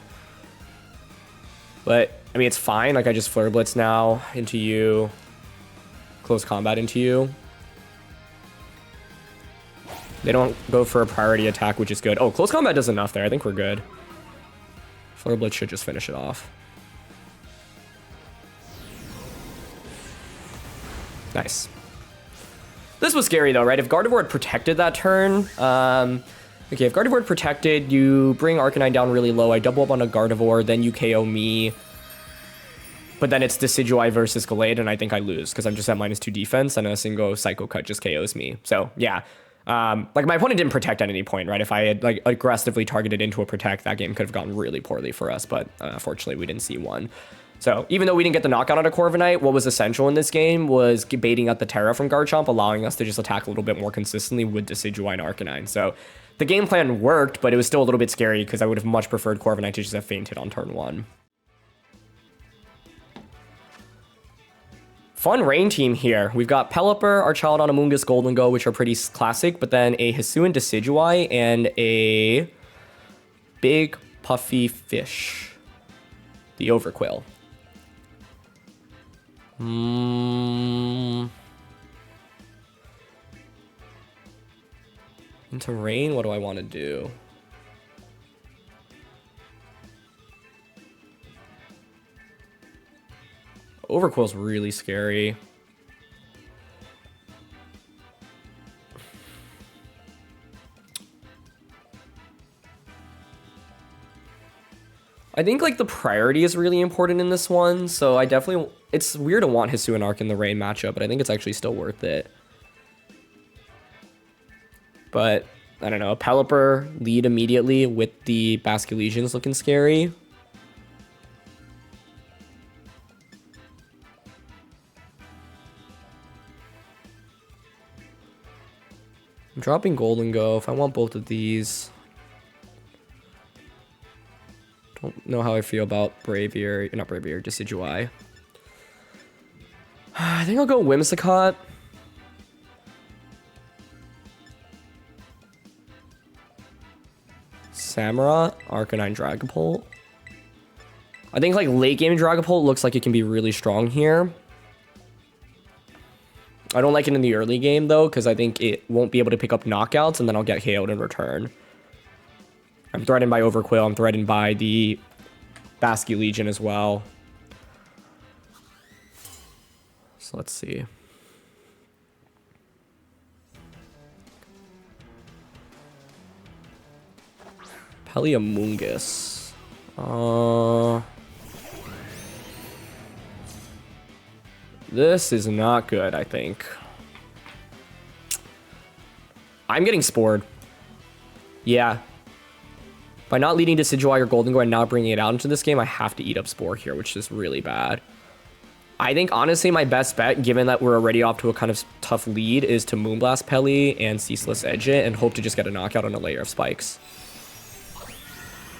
But, I mean, it's fine. Like, I just Flare Blitz now into you. Close combat into you. They don't go for a priority attack, which is good. Oh, close combat does enough there. I think we're good. Flare Blitz should just finish it off. Nice. This was scary though, right? If Gardevoir had protected that turn, okay, if Gardevoir had protected, you bring Arcanine down really low, I double up on a Gardevoir, then you KO me. But then it's Decidueye versus Gallade, and I think I lose, because I'm just at -2 defense, and a single Psycho Cut just KOs me. So, yeah. Like, my opponent didn't protect at any point, right? If I had, like, aggressively targeted into a protect, that game could have gone really poorly for us, but unfortunately, we didn't see one. So, even though we didn't get the knockout on a Corviknight, what was essential in this game was baiting out the Terra from Garchomp, allowing us to just attack a little bit more consistently with Decidueye and Arcanine. So, the game plan worked, but it was still a little bit scary because I would have much preferred Corviknight to just have fainted on turn 1. Fun rain team here. We've got Pelipper, Archaladon, Amoonguss, Gholdengo, which are pretty classic, but then a Hisuian Decidueye and a big puffy fish. The Overquill. Into rain, what do I want to do? Overquill's really scary. I think, like, the priority is really important in this one, so I definitely... It's weird to want Hisuian Arc in the rain matchup, but I think it's actually still worth it. But, I don't know, Pelipper lead immediately with the Basculegions looking scary. I'm dropping Gholdengo if I want both of these. Don't know how I feel about Braviary, not Braviary, Decidueye. I think I'll go Whimsicott. Samurott, Arcanine, Dragapult. I think, like, late game Dragapult looks like it can be really strong here. I don't like it in the early game, though, because I think it won't be able to pick up knockouts, and then I'll get KO'd in return. I'm threatened by Overquill. I'm threatened by the Basculegion as well. So let's see. Amoonguss. This is not good, I think. I'm getting spored. Yeah. By not leading Decidueye or Gholdengo and not bringing it out into this game, I have to eat up Spore here, which is really bad. I think, honestly, my best bet, given that we're already off to a kind of tough lead, is to Moonblast Pelly and Ceaseless Edge it and hope to just get a knockout on a layer of spikes.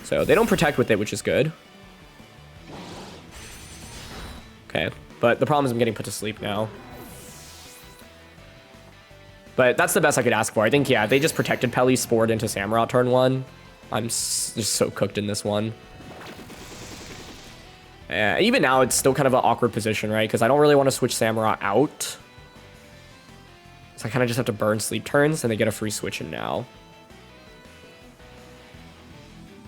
So they don't protect with it, which is good. Okay, but the problem is I'm getting put to sleep now. But that's the best I could ask for. I think, yeah, they just protected Pelly, spored into Samurott turn 1. I'm just so cooked in this one. Even now, it's still kind of an awkward position, right? Because I don't really want to switch Samurott out. So I kind of just have to burn sleep turns, and they get a free switch in now.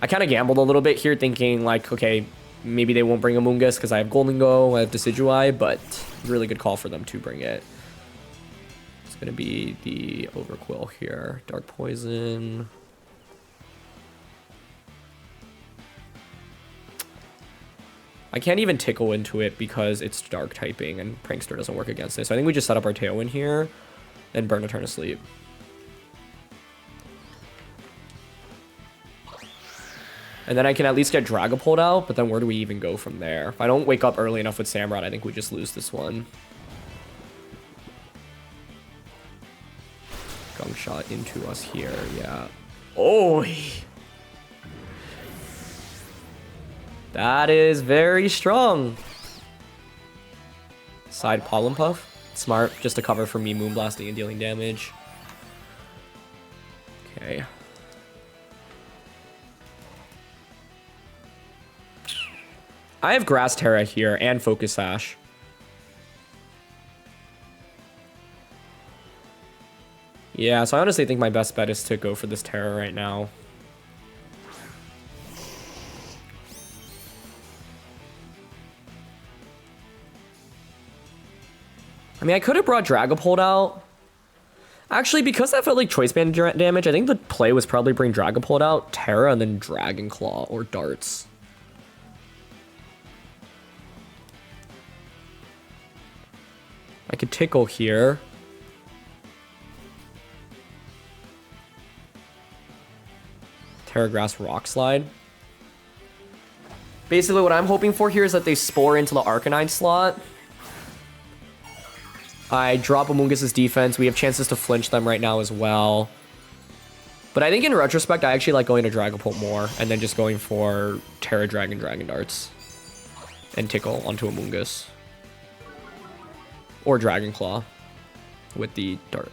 I kind of gambled a little bit here, thinking, like, okay, maybe they won't bring Amoonguss because I have Gholdengo, I have Decidueye, but really good call for them to bring it. It's going to be the Overquill here. Dark Poison... I can't even tickle into it because it's dark typing and Prankster doesn't work against it. So I think we just set up our Tailwind here and burn a turn of sleep. And then I can at least get Dragapult out, but then where do we even go from there? If I don't wake up early enough with Samurott, I think we just lose this one. Gunk Shot into us here, yeah. Oh! That is very strong. Side Pollen Puff. Smart, just to cover for me Moonblasting and dealing damage. Okay. I have Grass Terra here and Focus Sash. Yeah, so I honestly think my best bet is to go for this Terra right now. I mean, I could have brought Dragapult out. Actually, because that felt like choice band damage, I think the play was probably bring Dragapult out, Terra, and then Dragon Claw or Darts. I could Tickle here. Terra Grass Rock Slide. Basically, what I'm hoping for here is that they Spore into the Arcanine slot. I drop Amoongus's defense. We have chances to flinch them right now as well. But I think in retrospect, I actually like going to Dragapult more and then just going for Terra Dragon, Dragon Darts. And Tickle onto Amoongus. Or Dragon Claw with the dart.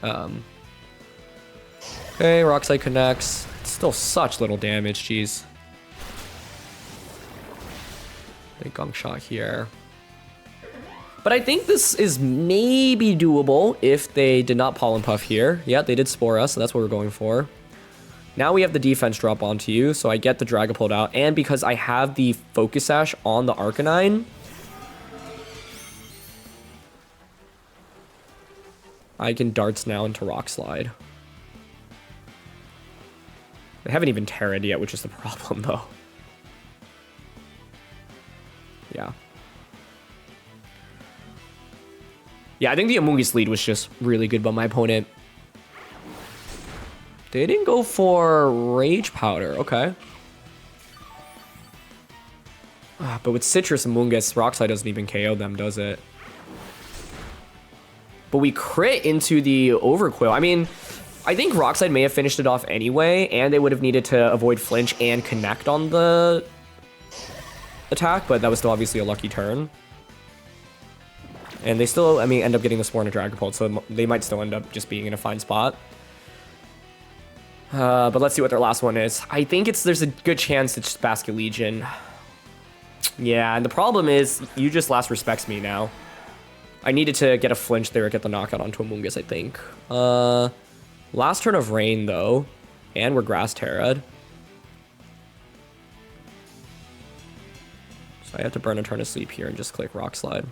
Okay, Rock Slide connects. It's still such little damage, jeez. Big Gong Shot here. But I think this is maybe doable if they did not Pollen Puff here. Yeah, they did Spore us, so that's what we're going for. Now we have the defense drop onto you, so I get the Dragapult out. And because I have the Focus Sash on the Arcanine, I can Darts now into Rock Slide. They haven't even Terra'd yet, which is the problem, though. Yeah. Yeah, I think the Amoongus lead was just really good by my opponent. They didn't go for Rage Powder. Okay. But with Citrus Amoongus, Rock Slide doesn't even KO them, does it? But we crit into the Overquill. I mean, I think Rock Slide may have finished it off anyway, and they would have needed to avoid flinch and connect on the attack, but that was still obviously a lucky turn. And they still, I mean, end up getting the Spore and a Dragapult, so they might still end up just being in a fine spot. But let's see what their last one is. I think there's a good chance it's just Basket Legion. Yeah, and the problem is, you just last respects me now. I needed to get a flinch there, get the knockout onto Amoongus, I think. Last turn of Rain, though. And we're Grass Terra'd. So I have to burn a turn of sleep here and just click Rock Slide.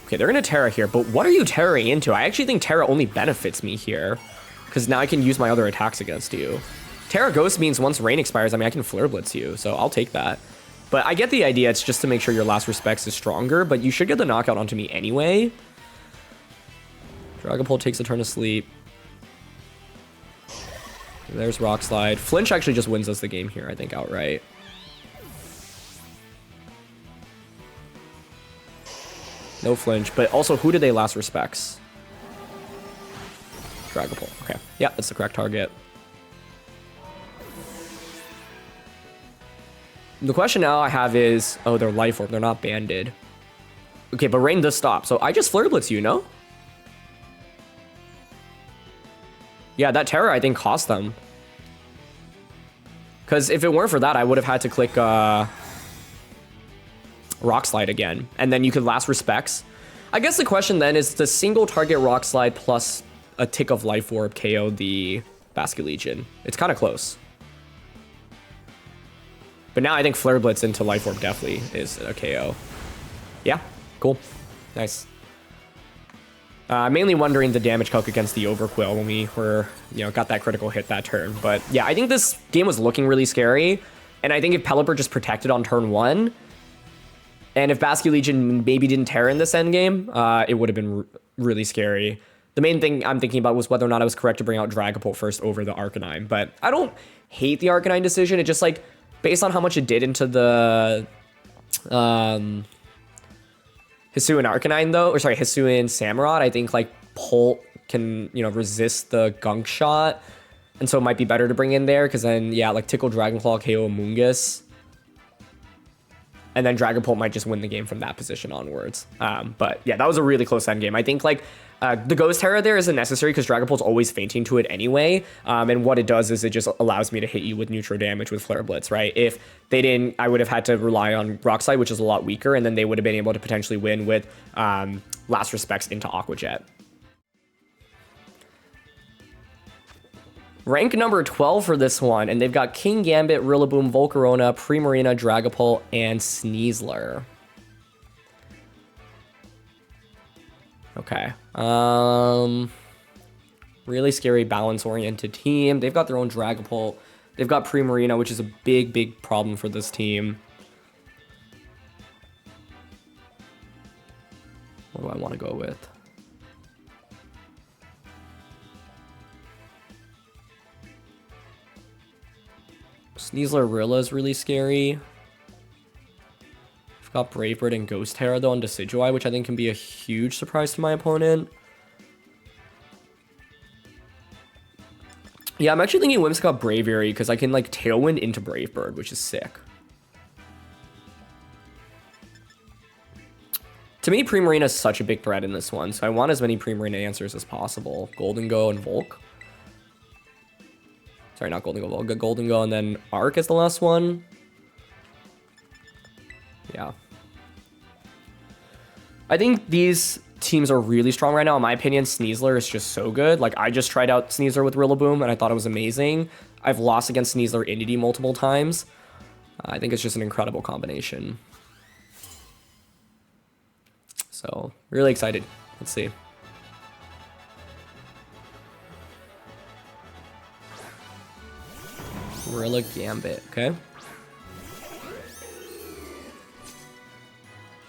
Okay, they're going to Terra here, but what are you Terraing into? I actually think Terra only benefits me here, because now I can use my other attacks against you. Terra Ghost means once Rain expires, I mean, I can Flare Blitz you, so I'll take that. But I get the idea, it's just to make sure your last respects is stronger, but you should get the knockout onto me anyway. Dragapult takes a turn of sleep. There's Rock Slide. Flinch actually just wins us the game here, I think, outright. No flinch, but also, who did they last respects? Dragapult. Okay. Yeah, that's the correct target. The question now I have is, oh, they're Life Orb. They're not banded. Okay, but Rain does stop. So I just Flare Blitz you, no? Yeah, that Terror, I think, cost them. Because if it weren't for that, I would have had to click Rock Slide again. And then you could last respects. I guess the question then is, the single target Rock Slide plus a tick of Life Orb KO the Basket Legion? It's kind of close. But now I think Flare Blitz into Life Orb definitely is a KO. Yeah, cool. Nice. Mainly wondering the damage calc against the Overquill when we were, got that critical hit that turn. But yeah, I think this game was looking really scary. And I think if Pelipper just protected on turn 1, and if Basket Legion maybe didn't Terra in this endgame, it would have been really scary. The main thing I'm thinking about was whether or not I was correct to bring out Dragapult first over the Arcanine. But I don't hate the Arcanine decision. It just, like, based on how much it did into the Hisuian Arcanine, though, or sorry, Hisuian Samurott, I think, like, Pult can, you know, resist the gunk shot. And so it might be better to bring in there, because then, yeah, like Tickle, Dragon Claw, KO Amoonguss. And then Dragapult might just win the game from that position onwards. But yeah, that was a really close end game. I think like the Ghost Terra there isn't necessary because Dragapult's always fainting to it anyway. And what it does is it just allows me to hit you with neutral damage with Flare Blitz, right? If they didn't, I would have had to rely on Rock Slide, which is a lot weaker, and then they would have been able to potentially win with Last Respects into Aqua Jet. Rank number 12 for this one, and they've got King Gambit, Rillaboom, Volcarona, Primarina, Dragapult, and Sneasler. Okay. Really scary balance-oriented team. They've got their own Dragapult. They've got Primarina, which is a big, big problem for this team. What do I want to go with? Sneasler Rilla is really scary. I've got Brave Bird and Ghost Terra though on Decidueye, which I think can be a huge surprise to my opponent. Yeah, I'm actually thinking Whimsicott Braviary because I can like Tailwind into Brave Bird, which is sick. To me, Primarina is such a big threat in this one, so I want as many Primarina answers as possible. Gholdengo and Volk. Sorry, not Gholdengo, Volk. Gholdengo and then Arc is the last one. Yeah. I think these teams are really strong right now. In my opinion, Sneasler is just so good. Like, I just tried out Sneasler with Rillaboom, and I thought it was amazing. I've lost against Sneasler Inity multiple times. I think it's just an incredible combination. So, really excited. Let's see. Rilla Gambit, okay.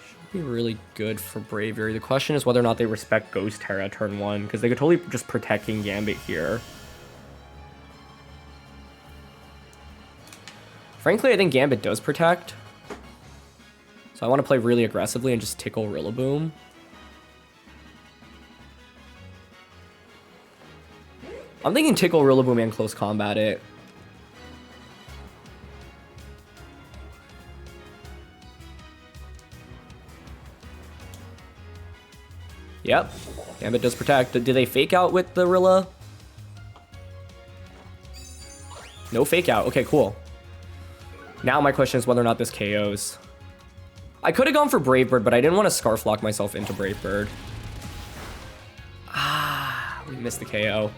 Should be really good for Braviary. The question is whether or not they respect Ghost Terra turn 1, because they could totally just protect King Gambit here. Frankly, I think Gambit does protect. So I want to play really aggressively and just tickle Rillaboom. I'm thinking tickle Rillaboom and close combat it. Yep, Gambit does protect. Do they fake out with the Rilla? No fake out. Okay, cool. Now my question is whether or not this KOs. I could have gone for Brave Bird, but I didn't want to Scarf Lock myself into Brave Bird. Ah, we missed the KO.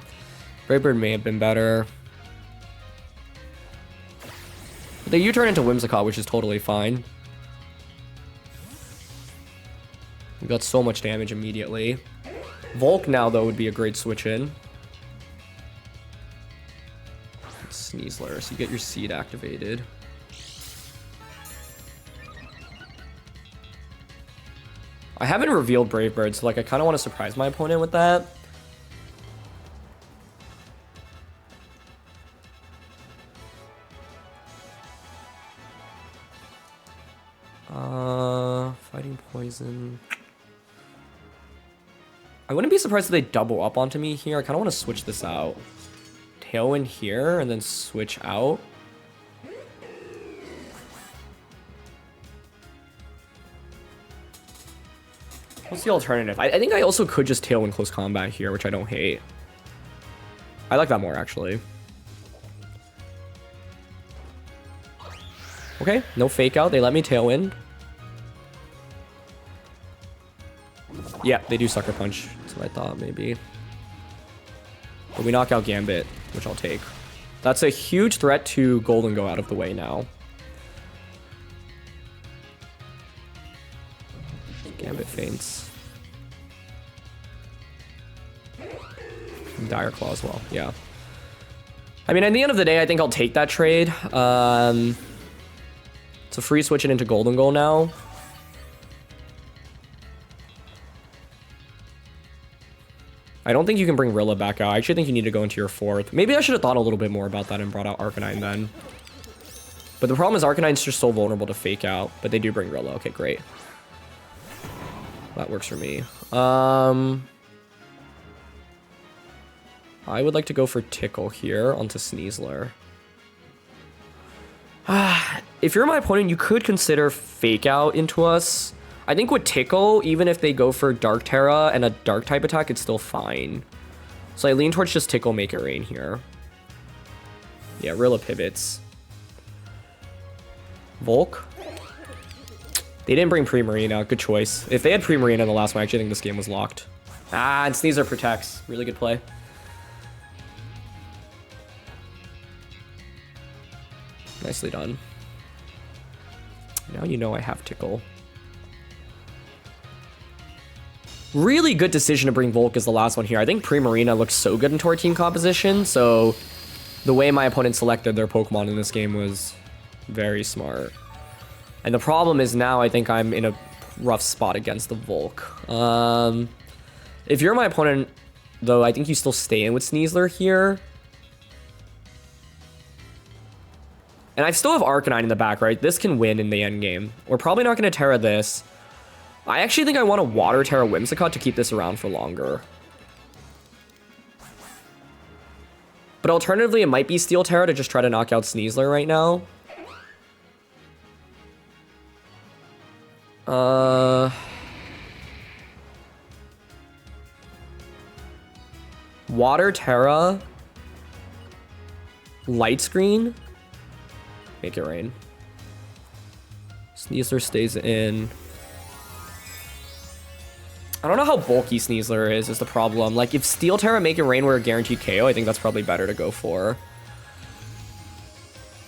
Brave Bird may have been better. They U-turn into Whimsicott, which is totally fine. We got so much damage immediately. Volk now, though, would be a great switch in. Sneasler, so you get your seed activated. I haven't revealed Brave Bird, so like I kind of want to surprise my opponent with that. Fighting Poison. I wouldn't be surprised if they double up onto me here. I kind of want to switch this out. Tailwind here and then switch out. What's the alternative? I think I also could just Tailwind close combat here, which I don't hate. I like that more, actually. Okay, no fake out. They let me Tailwind. Yeah, they do Sucker Punch. That's what I thought, maybe. But we knock out Gambit, which I'll take. That's a huge threat to Gholdengo out of the way now. Gambit faints. Dire Claw as well, yeah. I mean, at the end of the day, I think I'll take that trade. It's a free switch it into Gholdengo now. I don't think you can bring Rilla back out. I actually think you need to go into your 4th. Maybe I should have thought a little bit more about that and brought out Arcanine then. But the problem is Arcanine's just so vulnerable to fake out. But they do bring Rilla. Okay, great. That works for me. I would like to go for Tickle here onto Sneasler. If you're my opponent, you could consider Fake Out into us. I think with Tickle, even if they go for Dark Terra and a Dark type attack, it's still fine. So I lean towards just Tickle, Make It Rain here. Yeah, Rilla pivots. Volk. They didn't bring Primarina. Good choice. If they had Primarina in the last one, I actually think this game was locked. And Sneasler protects. Really good play. Nicely done. Now you know I have Tickle. Really good decision to bring Volk as the last one here. I think Primarina looks so good into our team composition, so the way my opponent selected their Pokemon in this game was very smart. And the problem is now I think I'm in a rough spot against the Volk. If you're my opponent, though, I think you still stay in with Sneasler here. And I still have Arcanine in the back, right? This can win in the end game. We're probably not going to Terra this. I actually think I want to Water Terra Whimsicott to keep this around for longer. But alternatively, it might be Steel Terra to just try to knock out Sneasler right now. Water Terra. Light Screen. Make It Rain. Sneasler stays in. I don't know how bulky Sneasler is the problem. Like, if Steel Terra, Make It Rain were a guaranteed KO, I think that's probably better to go for.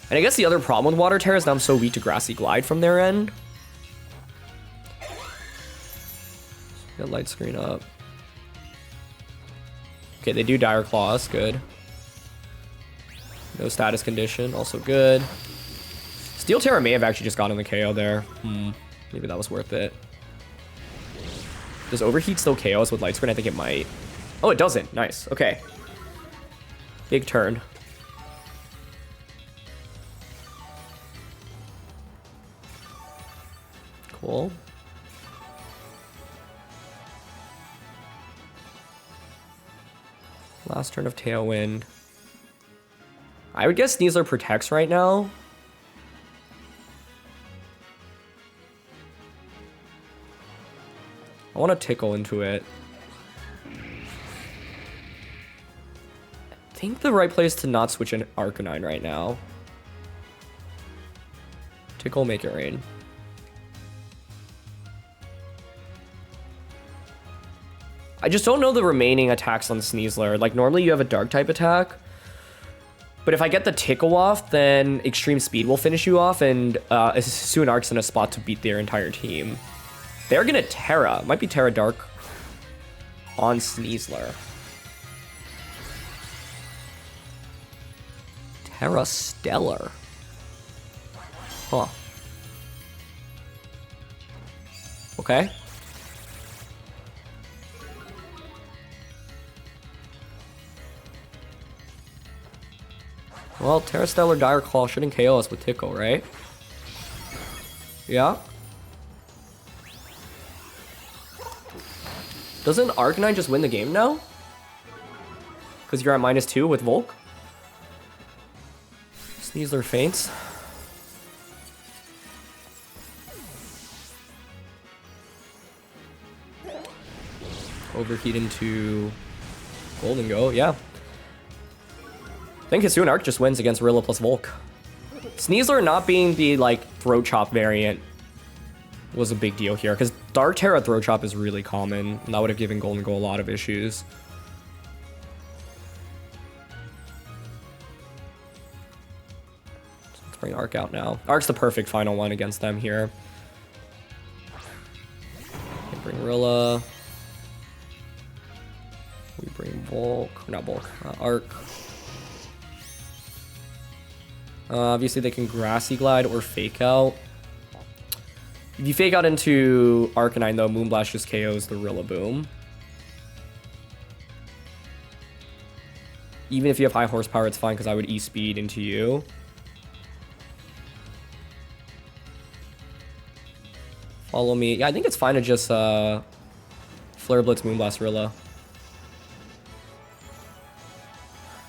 And I guess the other problem with Water Terra is that I'm so weak to Grassy Glide from their end. Get Light Screen up. Okay, they do Dire Claws. Good. No status condition. Also good. Steel Terra may have actually just gotten the KO there. Maybe that was worth it. Does Overheat still KO us with Light Screen? I think it might. Oh, it doesn't. Nice. Okay. Big turn. Cool. Last turn of Tailwind. I would guess Sneasler protects right now. I want to Tickle into it. I think the right play is to not switch an Arcanine right now. Tickle, Make It Rain. I just don't know the remaining attacks on Sneasler. Like, normally you have a Dark type attack. But if I get the Tickle off, then Extreme Speed will finish you off, and Hisuian Arc's in a spot to beat their entire team. They're gonna Terra. Might be Terra Dark on Sneasler. Terra Stellar. Huh. Okay. Well, Terra Stellar Dire Claw shouldn't KO us with Tickle, right? Yeah. Doesn't Arcanine just win the game now? Because you're at -2 with Volk? Sneasler faints. Overheat into Gholdengo, yeah. I think Hisuian Arc just wins against Rilla plus Volk. Sneasler not being the, like, Throat Chop variant was a big deal here, because Dark Terra Throat Chop is really common, and that would have given Gholdengo a lot of issues. Let's bring Arc out now. Arc's the perfect final one against them here. We bring Rilla. We bring Volk. Not Volk. Arc. Obviously, they can Grassy Glide or Fake Out. If you Fake Out into Arcanine, though, Moonblast just KOs the Rillaboom. Even if you have high horsepower, it's fine, because I would E-Speed into you. Follow me. Yeah, I think it's fine to just Flare Blitz Moonblast Rilla.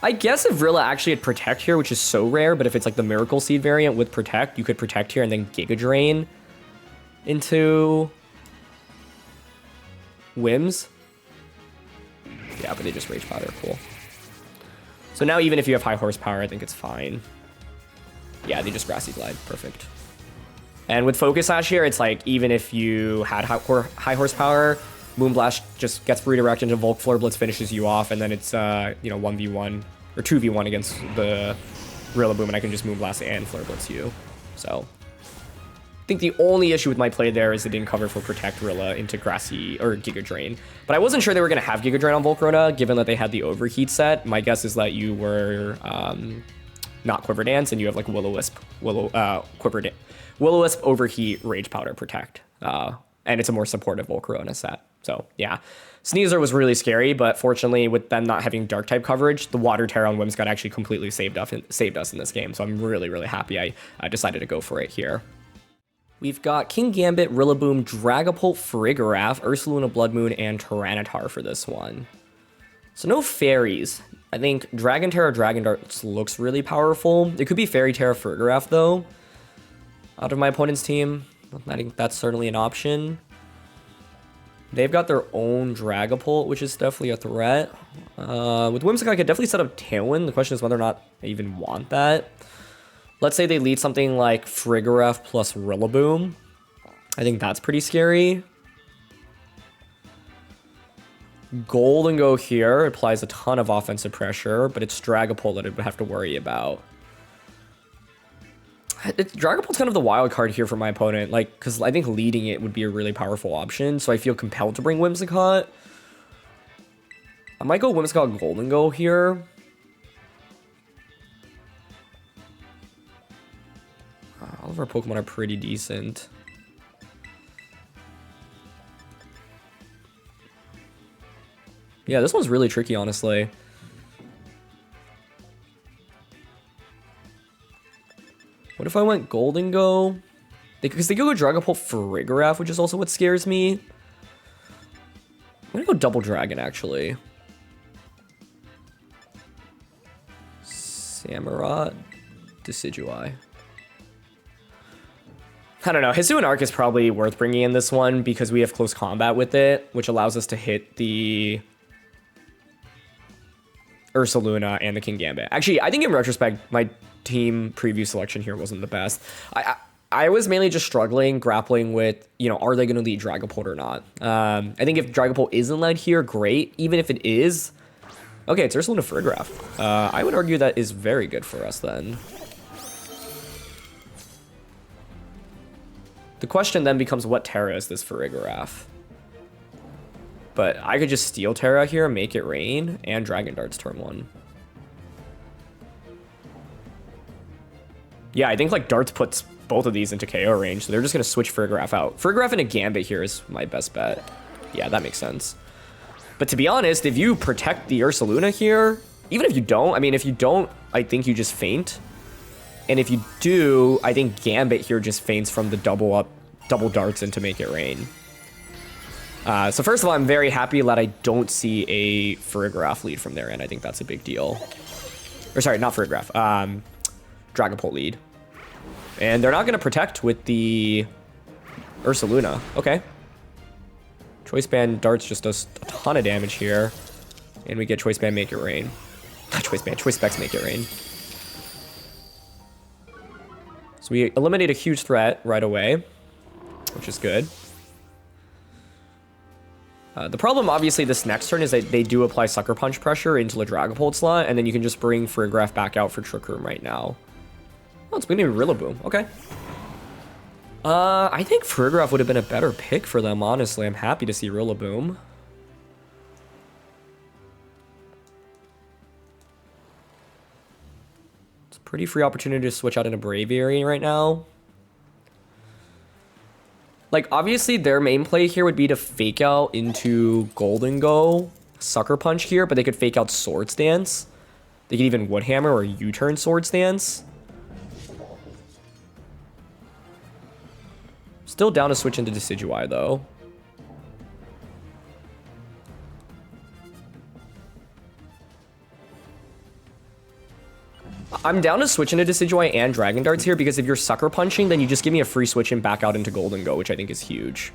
I guess if Rilla actually had Protect here, which is so rare, but if it's like the Miracle Seed variant with Protect, you could Protect here and then Giga Drain into Whims. Yeah, but they just Rage Powder. Cool. So now even if you have high horsepower, I think it's fine. Yeah, they just Grassy Glide. Perfect. And with Focus Sash here, it's like even if you had high horsepower, Moonblast just gets redirected into Volk Floor Blitz, finishes you off, and then it's, you know, 1v1 or 2v1 against the Rillaboom, and I can just Moonblast and Floor Blitz you. So I think the only issue with my play there is it didn't cover for Protect Rilla into Grassy or Giga Drain. But I wasn't sure they were going to have Giga Drain on Volcarona, given that they had the Overheat set. My guess is that you were not Quiver Dance, and you have like Will-O-Wisp, Will-O-Wisp, Overheat, Rage Powder, Protect. And it's a more supportive Volcarona set. So yeah, Sneasler was really scary, but fortunately with them not having Dark type coverage, the Water Terra on Whimsicott actually completely saved us in this game. So I'm really, really happy I decided to go for it here. We've got King Gambit, Rillaboom, Dragapult, Farigiraf, Ursaluna, Blood Moon, and Tyranitar for this one. So no fairies. I think Dragon Terra, Dragon Darts looks really powerful. It could be Fairy Terra, Farigiraf though, out of my opponent's team. I think that's certainly an option. They've got their own Dragapult, which is definitely a threat. With Whimsicott, I could definitely set up Tailwind. The question is whether or not I even want that. Let's say they lead something like Farigiraf plus Rillaboom. I think that's pretty scary. Gholdengo here applies a ton of offensive pressure, but it's Dragapult that I would have to worry about. Dragapult's kind of the wild card here for my opponent, like, because I think leading it would be a really powerful option, so I feel compelled to bring Whimsicott. I might go Whimsicott Gholdengo here. All of our Pokemon are pretty decent. Yeah, this one's really tricky, honestly. What if I went Gholdengo? Because they could go Dragapult Farigiraf, which is also what scares me. I'm gonna go Double Dragon, actually. Samurott, Decidueye. I don't know. Hisuian Arc is probably worth bringing in this one because we have close combat with it, which allows us to hit the Ursaluna and the King Gambit. Actually, I think in retrospect, my team preview selection here wasn't the best. I was mainly just grappling with, you know, are they going to lead Dragapult or not? I think if Dragapult isn't led here, great. Even if it is, okay, it's Ursaluna Farigiraf. I would argue that is very good for us then. The question then becomes, what Terra is this Farigiraf? But I could just Steel Terra here, make it rain, and Dragon Darts turn 1. Yeah, I think like Darts puts both of these into KO range, so they're just going to switch Farigiraf out. Farigiraf and a Gambit here is my best bet. Yeah, that makes sense. But to be honest, if you protect the Ursaluna here, even if you don't, I mean, if you don't, I think you just feint. And if you do, I think Gambit here just feints from the double darts into make it rain. So first of all, I'm very happy that I don't see a Farigiraf lead from their end. I think that's a big deal. Or sorry, not Farigiraf. Dragapult lead. And they're not going to protect with the Ursaluna. Okay. Choice Band Darts just does a ton of damage here. And we get Choice Band Make It Rain. Not Choice Band, Choice Specs Make It Rain. So we eliminate a huge threat right away, which is good. The problem, obviously, this next turn is that they do apply Sucker Punch pressure into the Dragapult slot, and then you can just bring Farigiraf back out for Trick Room right now. Oh, it's been a Rillaboom. Okay. I think Farigiraf would have been a better pick for them, honestly. I'm happy to see Rillaboom. It's a pretty free opportunity to switch out into Braviary right now. Like, obviously, their main play here would be to fake out into Gholdengo, Sucker Punch here, but they could fake out Swords Dance. They could even Woodhammer or U-turn Swords Dance. Still down to switch into Decidueye, though. I'm down to switch into Decidueye and Dragon Darts here, because if you're Sucker Punching, then you just give me a free switch and back out into Gholdengo, which I think is huge.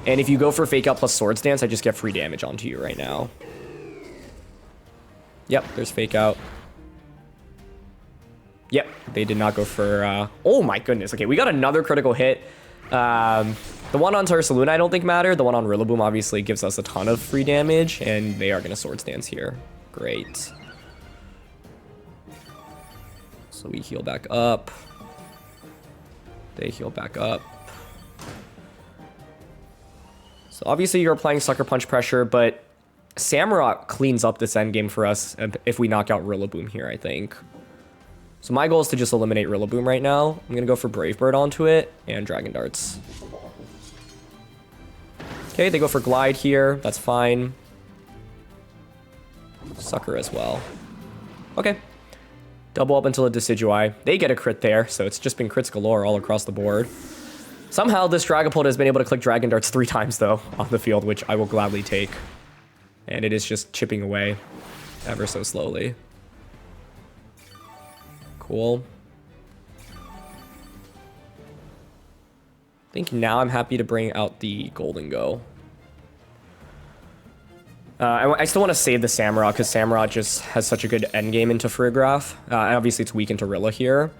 And if you go for Fake Out plus Swords Dance, I just get free damage onto you right now. Yep, there's Fake Out. Yep, they did not go for... oh my goodness. Okay, we got another critical hit. The one on Tarsaluna I don't think mattered. The one on Rillaboom obviously gives us a ton of free damage, and they are going to Swords Dance here. Great. So we heal back up. They heal back up. So obviously you're applying Sucker Punch pressure, but Samurott cleans up this endgame for us if we knock out Rillaboom here, I think. So my goal is to just eliminate Rillaboom right now. I'm going to go for Brave Bird onto it and Dragon Darts. Okay, they go for Glide here. That's fine. Sucker as well. Okay. Double up until a Decidueye. They get a crit there, so it's just been crits galore all across the board. Somehow this Dragapult has been able to click Dragon Darts 3 times, though, on the field, which I will gladly take. And it is just chipping away ever so slowly. Cool. I think now I'm happy to bring out the Gholdengo. I still want to save the Samurott, because Samurott just has such a good endgame into Farigiraf. Obviously, it's weak into Rilla here.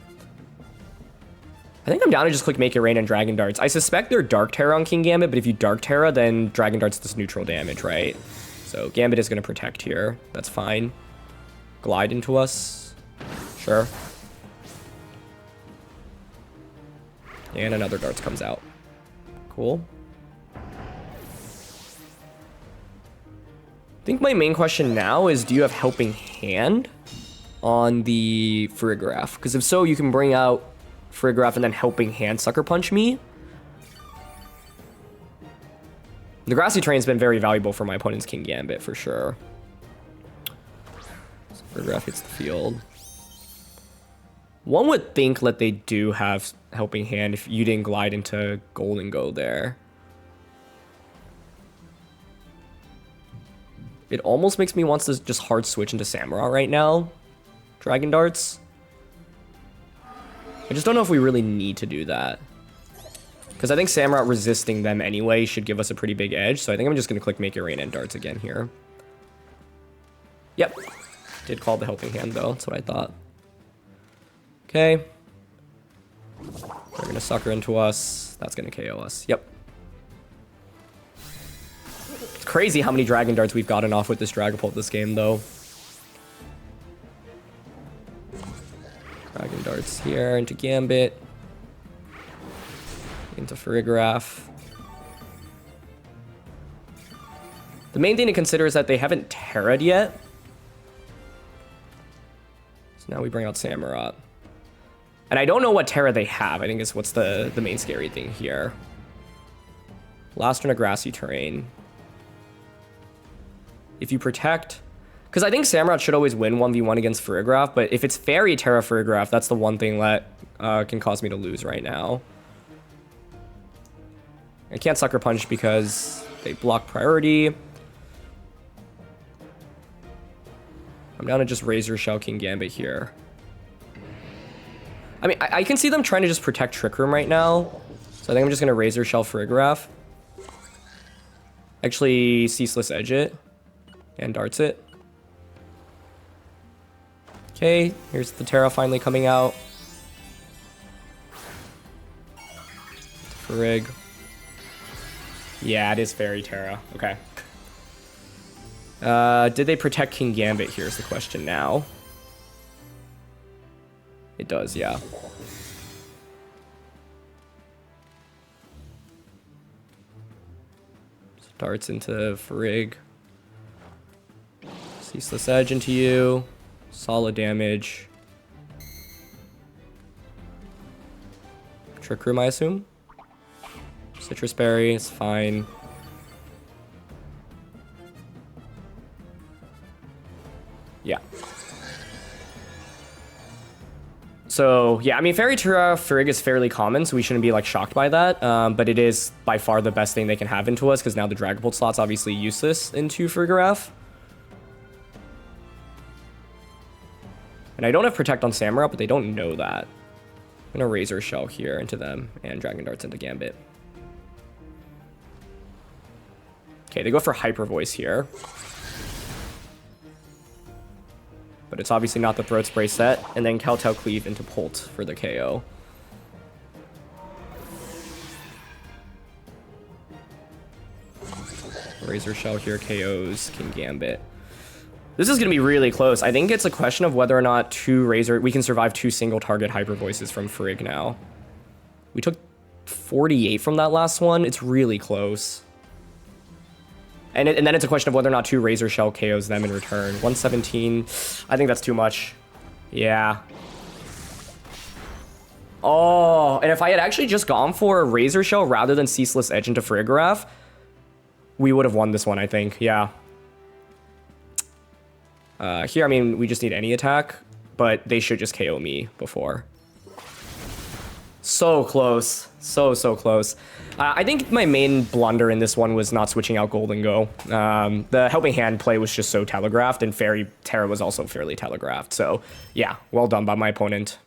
I think I'm down to just click Make It Rain and Dragon Darts. I suspect they're Dark Terra on King Gambit, but if you Dark Terra, then Dragon Darts does neutral damage, right? So Gambit is going to protect here. That's fine. Glide into us. Sure. And another Darts comes out. Cool. I think my main question now is, do you have Helping Hand on the Farigiraf? Because if so, you can bring out Farigiraf and then Helping Hand Sucker Punch me. The grassy terrain's been very valuable for my opponent's King Gambit, for sure. So Farigiraf hits the field. One would think that they do have Helping Hand if you didn't glide into Gholdengo there. It almost makes me want to just hard switch into Samurott right now. Dragon Darts. I just don't know if we really need to do that. Because I think Samurott resisting them anyway should give us a pretty big edge. So I think I'm just going to click Make It Rain and Darts again here. Yep. Did call the Helping Hand though. That's what I thought. Okay. They're going to Sucker into us. That's going to KO us. Yep. It's crazy how many Dragon Darts we've gotten off with this Dragapult this game, though. Dragon Darts here into Gambit. Into Farigiraf. The main thing to consider is that they haven't Terra'd yet. So now we bring out Samurott. And I don't know what Terra they have. I think is what's the main scary thing here. Last turn of grassy terrain. If you protect... Because I think Samurott should always win 1v1 against Farigiraf, but if it's Fairy Terra Farigiraf, that's the one thing that can cause me to lose right now. I can't Sucker Punch because they block priority. I'm down to just Razor Shell King Gambit here. I mean, I can see them trying to just protect Trick Room right now. So I think I'm just going to Razor Shell Farigiraf. Actually, Ceaseless Edge it. And Darts it. Okay, here's the Terra finally coming out. Farig. Yeah, it is Fairy Terra. Okay. Did they protect King Gambit? Here's the question now. It does, yeah. Darts into Farig. Ceaseless Edge into you. Solid damage. Trick Room, I assume? Citrus Berry, it's fine. Yeah. So, yeah, I mean, Fairy Terra Farig is fairly common, so we shouldn't be, like, shocked by that. But it is by far the best thing they can have into us, because now the Dragapult slot's obviously useless into Farigiraf. And I don't have Protect on Samurott, but they don't know that. I'm gonna Razor Shell here into them and Dragon Darts into Gambit. Okay, they go for Hyper Voice here. But it's obviously not the Throat Spray set. And then Kowtow Cleave into Polt for the KO. Razor Shell here KOs King Gambit. This is going to be really close. I think it's a question of whether or not we can survive 2 single target Hyper Voices from Frigg now. We took 48 from that last one. It's really close. And then it's a question of whether or not 2 Razor Shell KOs them in return. 117. I think that's too much. Yeah. Oh, and if I had actually just gone for a Razor Shell rather than Ceaseless Edge into Farigiraf, we would have won this one, I think. Yeah. Here, I mean, we just need any attack, but they should just KO me before. So close. So close. I think my main blunder in this one was not switching out Gholdengo. The Helping Hand play was just so telegraphed, and Fairy Terra was also fairly telegraphed. So, yeah, well done by my opponent.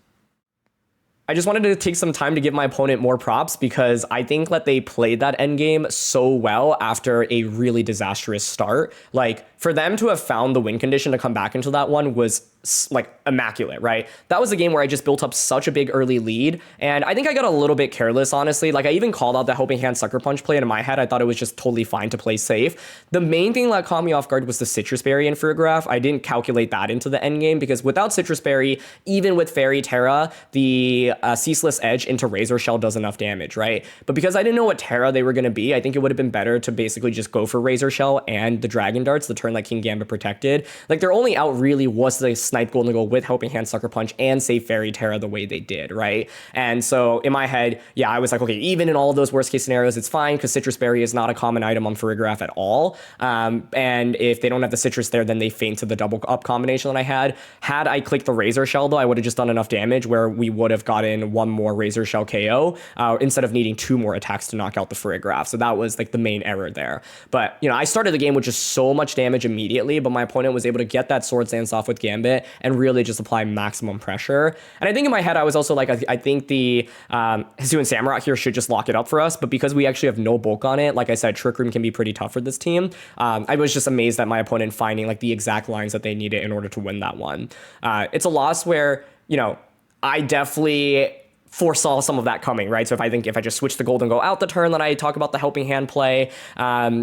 I just wanted to take some time to give my opponent more props because I think that they played that endgame so well after a really disastrous start. Like, for them to have found the win condition to come back into that one was like immaculate, right? That was a game where I just built up such a big early lead, and I think I got a little bit careless, honestly. Like, I even called out the Helping Hand Sucker Punch play, and in my head I thought it was just totally fine to play safe. The main thing that caught me off guard was the Citrus Berry in Farigiraf. I didn't calculate that into the endgame because without Citrus Berry, even with Fairy Terra, the Ceaseless Edge into Razor Shell does enough damage, right? But because I didn't know what Terra they were going to be, I think it would have been better to basically just go for Razor Shell and the Dragon Darts the turn that King Gambit protected. Like, their only out really was the Snipe Gholdengo with Helping Hand Sucker Punch and save Fairy Terra the way they did, right? And so in my head, yeah, I was like, okay, even in all of those worst case scenarios, it's fine because Citrus Berry is not a common item on Farigiraf at all. And if they don't have the Citrus there, then they feint to the double up combination that I had. Had I clicked the Razor Shell, though, I would have just done enough damage where we would have gotten 1 more Razor Shell KO instead of needing 2 more attacks to knock out the Farigiraf. So that was like the main error there. But, you know, I started the game with just so much damage immediately, but my opponent was able to get that Swords Dance off with Gambit and really just apply maximum pressure. And I think in my head, I was also like, I think the Hisuian Samurott here should just lock it up for us. But because we actually have no bulk on it, like I said, Trick Room can be pretty tough for this team. I was just amazed at my opponent finding like the exact lines that they needed in order to win that one. It's a loss where, you know, I definitely foresaw some of that coming, right? So if I just switched the Gholdengo out the turn that I talk about the Helping Hand play,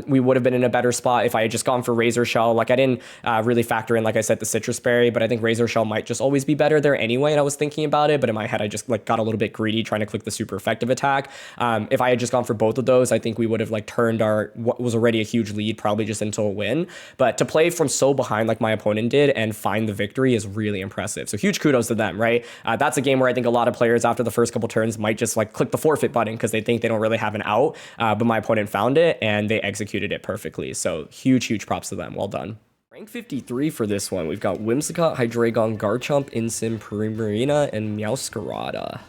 we would have been in a better spot if I had just gone for Razor Shell. Like, I didn't really factor in, like I said, the Citrus Berry, but I think Razor Shell might just always be better there anyway, and I was thinking about it, but in my head I just like got a little bit greedy trying to click the super effective attack. If I had just gone for both of those, I think we would have like turned our what was already a huge lead probably just into a win. But to play from so behind like my opponent did and find the victory is really impressive. So huge kudos to them, right? That's a game where I think a lot of players after the first couple turns might just like click the forfeit button because they think they don't really have an out, but my opponent found it and they executed it perfectly. So huge props to them. Well done. Rank 53 for this one. We've got Whimsicott, Hydreigon, Garchomp, Incin, Primarina, and Meowscarada.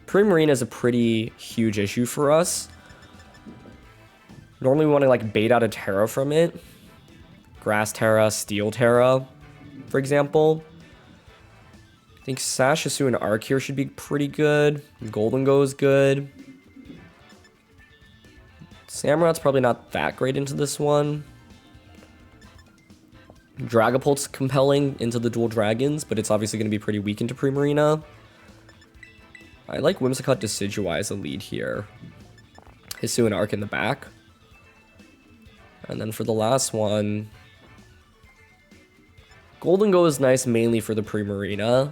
Primarina is a pretty huge issue for us. Normally we want to like bait out a Terra from it. Grass Terra, Steel Terra, for example. I think Sash, Hisuian Arc here should be pretty good. Gholdengo is good. Samurott's probably not that great into this one. Dragapult's compelling into the dual dragons, but it's obviously going to be pretty weak into Primarina. I like Whimsicott Decidueye as a lead here. Hisuian Arc in the back. And then for the last one, Gholdengo is nice mainly for the Primarina.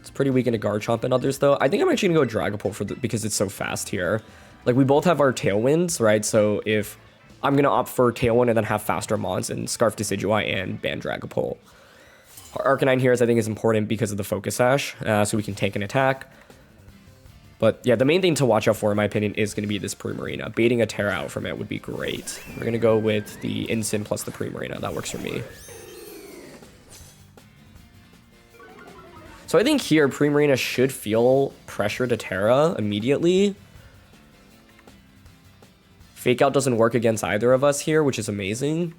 It's pretty weak into Garchomp and others, though. I think I'm actually going to go Dragapult because it's so fast here. Like, we both have our Tailwinds, right? So if I'm going to opt for Tailwind and then have faster mons and Scarf Decidueye and ban Dragapult. Arcanine here I think is important because of the Focus Sash, so we can tank an attack. But yeah, the main thing to watch out for, in my opinion, is going to be this Primarina. Baiting a Terra out from it would be great. We're going to go with the Incin plus the Primarina. That works for me. So I think here, Primarina should feel pressure to Terra immediately. Fake Out doesn't work against either of us here, which is amazing.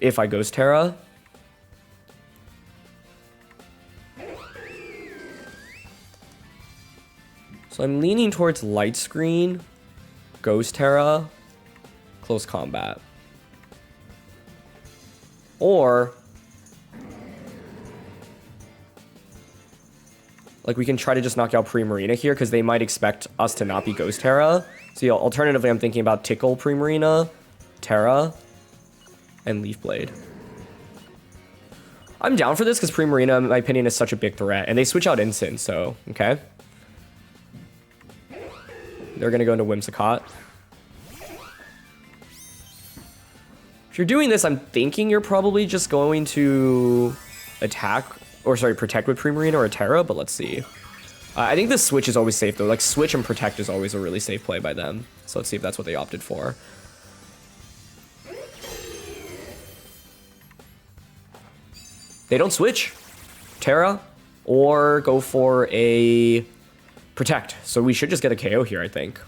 if I Ghost Terra. So I'm leaning towards Light Screen, Ghost Terra, Close Combat. Or like we can try to just knock out Primarina here because they might expect us to not be Ghost Terra. So yeah, alternatively, I'm thinking about Tickle Primarina, Terra, and Leaf Blade. I'm down for this because Primarina, in my opinion, is such a big threat. And they switch out Incin, so, okay. They're going to go into Whimsicott. If you're doing this, I'm thinking you're probably just going to attack, or sorry, protect with Primarina or Terra, but let's see. I think this switch is always safe, though. Like, switch and protect is always a really safe play by them. So let's see if that's what they opted for. They don't switch Terra or go for a protect. So we should just get a KO here, I think.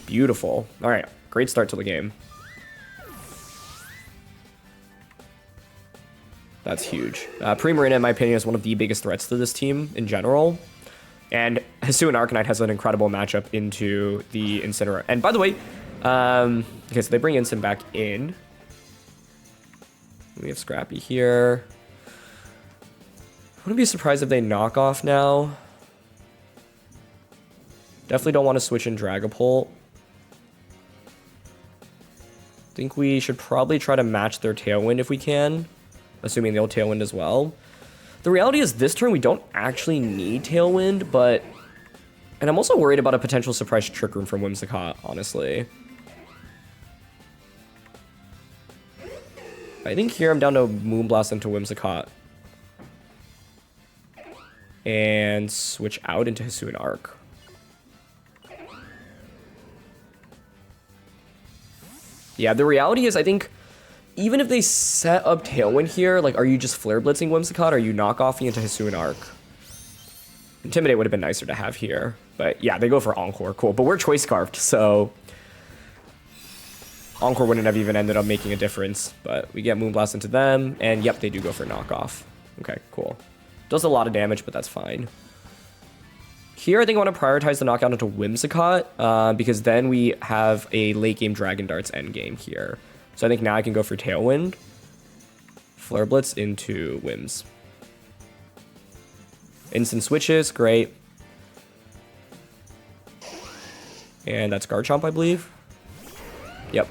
Beautiful. All right, great start to the game. That's huge. Primarina, in my opinion, is one of the biggest threats to this team in general. And Hisuian Arcanine has an incredible matchup into the Incineroar. And by the way, okay, so they bring Incin back in. We have Scrappy here. I wouldn't be surprised if they knock off now. Definitely don't want to switch in Dragapult. Think we should probably try to match their Tailwind if we can, assuming they'll Tailwind as well. The reality is this turn we don't actually need Tailwind, but... And I'm also worried about a potential surprise Trick Room from Whimsicott, honestly. I think here I'm down to Moonblast into Whimsicott. And switch out into Hisuian Arc. Yeah, the reality is I think even if they set up Tailwind here, like, are you just Flare Blitzing Whimsicott or are you knock-offing into Hisuian Arc? Intimidate would have been nicer to have here. But yeah, they go for Encore. Cool. But we're Choice Scarfed, so... Encore wouldn't have even ended up making a difference. But we get Moonblast into them, and yep, they do go for knockoff. Okay, cool. Does a lot of damage, but that's fine. Here, I think I want to prioritize the knockout into Whimsicott, because then we have a late-game Dragon Darts endgame here. So I think now I can go for Tailwind. Flare Blitz into Whims. Instant switches, great. And that's Garchomp, I believe. Yep.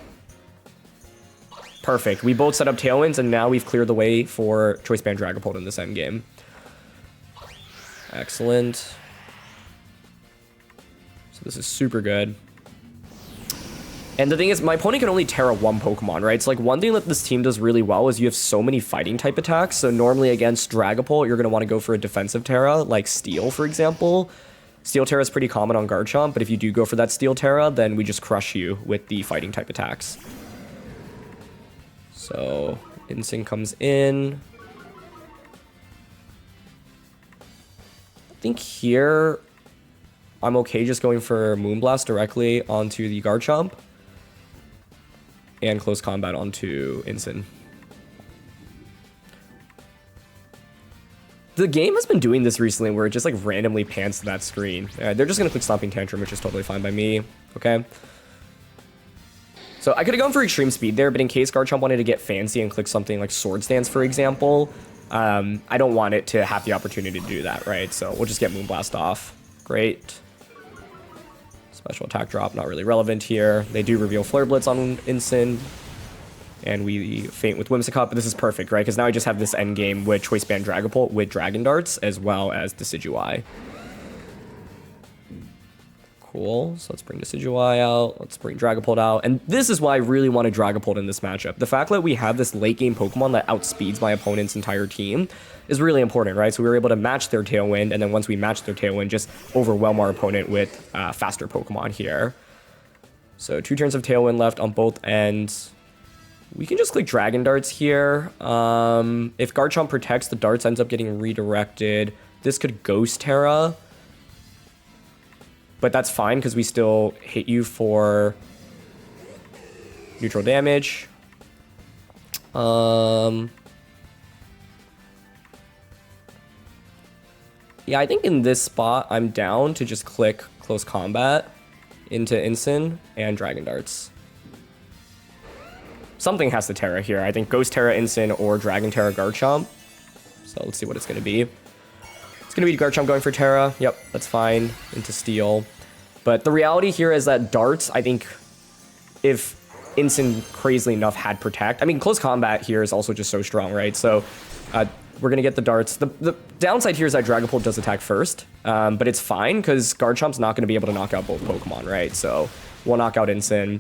Perfect. We both set up Tailwinds, and now we've cleared the way for Choice Band Dragapult in this endgame. Excellent. So this is super good. And the thing is, my opponent can only Terra one Pokemon, right? So like one thing that this team does really well is you have so many fighting type attacks. So normally against Dragapult, you're going to want to go for a defensive Terra, like Steel, for example. Steel Terra is pretty common on Garchomp, but if you do go for that Steel Terra, then we just crush you with the fighting type attacks. So Instinct comes in. I think here I'm okay just going for Moonblast directly onto the Garchomp. And Close Combat onto Incin. The game has been doing this recently where it just like randomly pans to that screen. They're just going to click Stomping Tantrum, which is totally fine by me. Okay. So I could have gone for Extreme Speed there, but in case Garchomp wanted to get fancy and click something like Swords Dance, for example, I don't want it to have the opportunity to do that, right? So we'll just get Moonblast off. Great. Special attack drop, not really relevant here. They do reveal Flare Blitz on Incin. And we faint with Whimsicott, but this is perfect, right? Because now I just have this end game with Choice Band Dragapult with Dragon Darts, as well as Decidueye. Cool, so let's bring Decidueye out, let's bring Dragapult out, and this is why I really wanted Dragapult in this matchup. The fact that we have this late game Pokemon that outspeeds my opponent's entire team is really important, right? So we were able to match their Tailwind, and then once we match their Tailwind, just overwhelm our opponent with faster Pokemon here. So 2 turns of Tailwind left on both ends. We can just click Dragon Darts here. If Garchomp protects, the darts ends up getting redirected. This could Ghost Terra. But that's fine because we still hit you for neutral damage. Yeah, I think in this spot, I'm down to just click Close Combat into Incin and Dragon Darts. Something has to Terra here. I think Ghost Terra Incin or Dragon Terra Garchomp. So let's see what it's going to be. It's going to be Garchomp going for Terra. Yep, that's fine. Into Steel. But the reality here is that Darts, I think, if Incin crazily enough had Protect. I mean, Close Combat here is also just so strong, right? So we're going to get the Darts. The downside here is that Dragapult does attack first. But it's fine because Garchomp's not going to be able to knock out both Pokemon, right? So we'll knock out Incin.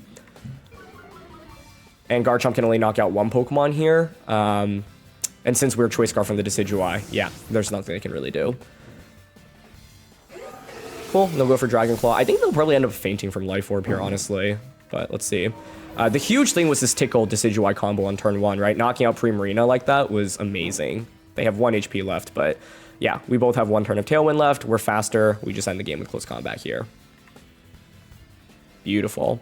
And Garchomp can only knock out one Pokemon here. And since we're Choice Scarf from the Decidueye, yeah, there's nothing they can really do. Cool, they'll go for Dragon Claw. I think they'll probably end up fainting from Life Orb here, honestly. But let's see. The huge thing was this Tickle Decidueye combo on turn 1, right? Knocking out Primarina like that was amazing. They have 1 HP left, but yeah, we both have 1 turn of Tailwind left. We're faster. We just end the game with Close Combat here. Beautiful.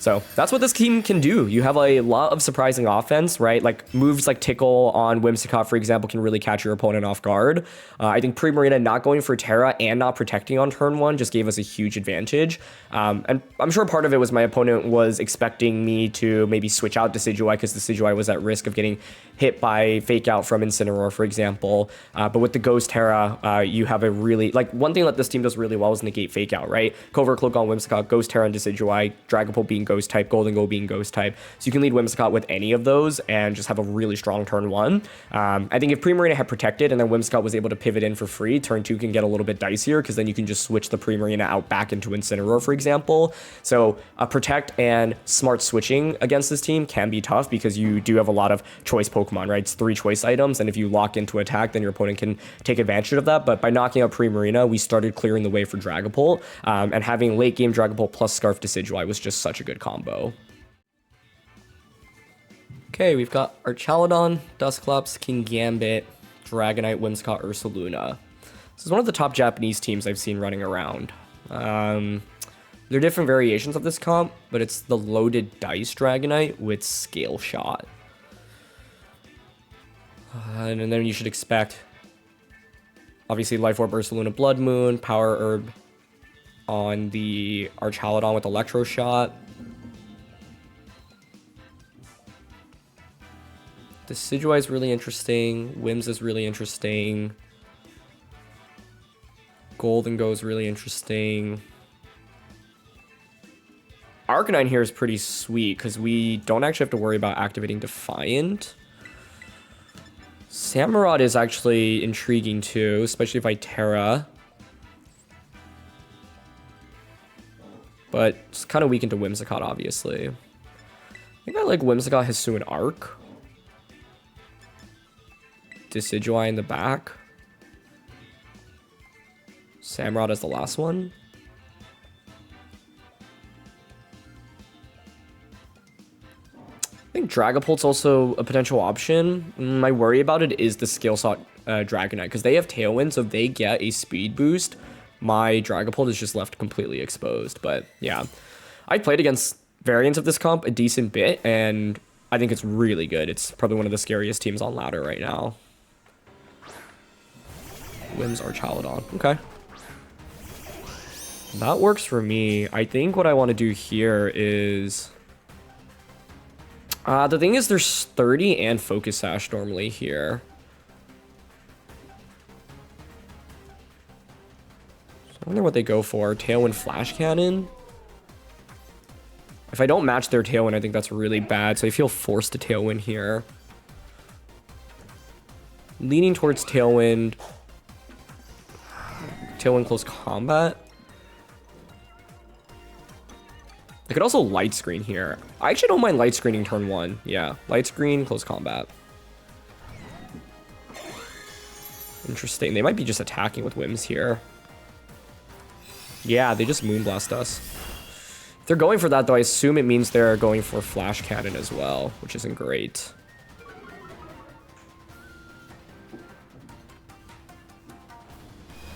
So that's what this team can do. You have a lot of surprising offense, right? Like moves like Tickle on Whimsicott, for example, can really catch your opponent off guard. I think Primarina not going for Terra and not protecting on turn 1 just gave us a huge advantage. And I'm sure part of it was my opponent was expecting me to maybe switch out Decidueye because Decidueye was at risk of getting hit by Fake Out from Incineroar, for example. But with the Ghost Terra, you have a really, like one thing that this team does really well is negate Fake Out, right? Covert Cloak on Whimsicott, Ghost Terra and Decidueye, Dragapult being Ghost type, Gholdengo being Ghost type. So you can lead Whimsicott with any of those and just have a really strong turn 1. I think if Primarina had protected and then Whimsicott was able to pivot in for free, turn 2 can get a little bit dicier because then you can just switch the Primarina out back into Incineroar, for example. So protect and smart switching against this team can be tough because you do have a lot of choice Pokemon, right? It's 3 choice items, and if you lock into attack, then your opponent can take advantage of that. But by knocking out Primarina, we started clearing the way for Dragapult, and having late game Dragapult plus Scarf Decidueye was just such a good combo. Okay, we've got Archaludon, Dusclops, Kingambit, Dragonite, Whimsicott, Ursaluna. This is one of the top Japanese teams I've seen running around. There are different variations of this comp, but it's the Loaded Dice Dragonite with Scale Shot. And then you should expect, obviously, Life Orb, Ursaluna, Blood Moon, Power Herb on the Archaludon with Electro Shot. Decidueye is really interesting. Whims is really interesting. Gholdengo is really interesting. Arcanine here is pretty sweet because we don't actually have to worry about activating Defiant. Samurott is actually intriguing too, especially if I Terra. But it's kind of weak into Whimsicott, obviously. I think I like Whimsicott, Hisuian Arc. Decidueye in the back. Samurott is the last one. I think Dragapult's also a potential option. My worry about it is the Scale Shot Dragonite, because they have Tailwind, so if they get a speed boost, my Dragapult is just left completely exposed. But yeah, I played against variants of this comp a decent bit, and I think it's really good. It's probably one of the scariest teams on ladder right now. Whims Archaludon. Okay. That works for me. I think what I want to do here is... the thing is there's 30 and Focus Sash normally here. So I wonder what they go for. Tailwind Flash Cannon? If I don't match their Tailwind, I think that's really bad. So I feel forced to Tailwind here. Leaning towards Tailwind. Tailwind Close Combat. I could also Light Screen here. I actually don't mind Light Screening turn 1. Yeah, Light Screen, Close Combat. Interesting. They might be just attacking with Whims here. Yeah, they just Moonblast us. If they're going for that, though, I assume it means they're going for Flash Cannon as well, which isn't great.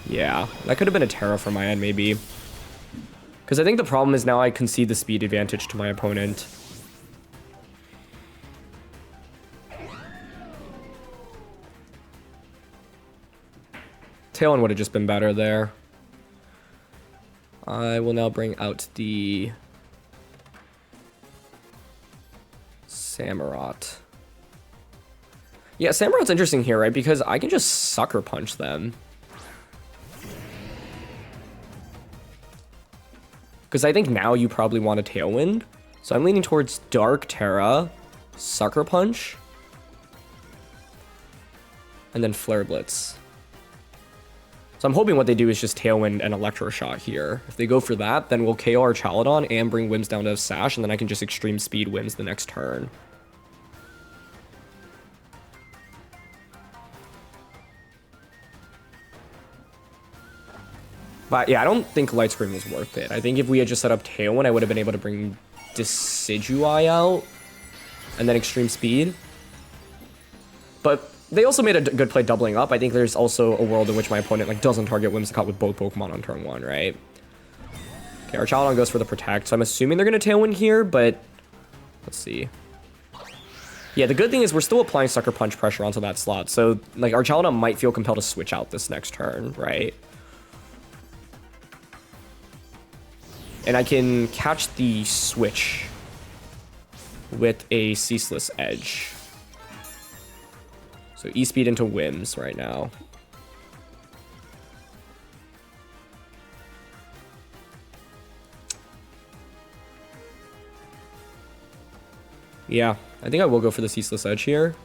Yeah, that could have been a Terra from my end, maybe. Because I think the problem is now I concede the speed advantage to my opponent. Tailwind would have just been better there. I will now bring out the Samurott. Yeah, Samurott's interesting here, right? Because I can just Sucker Punch them. Because I think now you probably want a Tailwind. So I'm leaning towards Dark Terra, Sucker Punch, and then Flare Blitz. So I'm hoping what they do is just Tailwind and Electroshock here. If they go for that, then we'll KO our Chaladon and bring Whims down to Sash, and then I can just Extreme Speed Whims the next turn. But yeah, I don't think Light Screen was worth it. I think if we had just set up Tailwind, I would have been able to bring Decidueye out and then Extreme Speed. But they also made a good play doubling up. I think there's also a world in which my opponent like doesn't target Whimsicott with both Pokemon on turn 1, right? Okay, our Chaladon goes for the Protect, so I'm assuming they're going to Tailwind here, but let's see. Yeah, the good thing is we're still applying Sucker Punch pressure onto that slot, so like our Chaladon might feel compelled to switch out this next turn, right? And I can catch the switch with a Ceaseless Edge. So E-Speed into Whims right now. Yeah, I think I will go for the Ceaseless Edge here.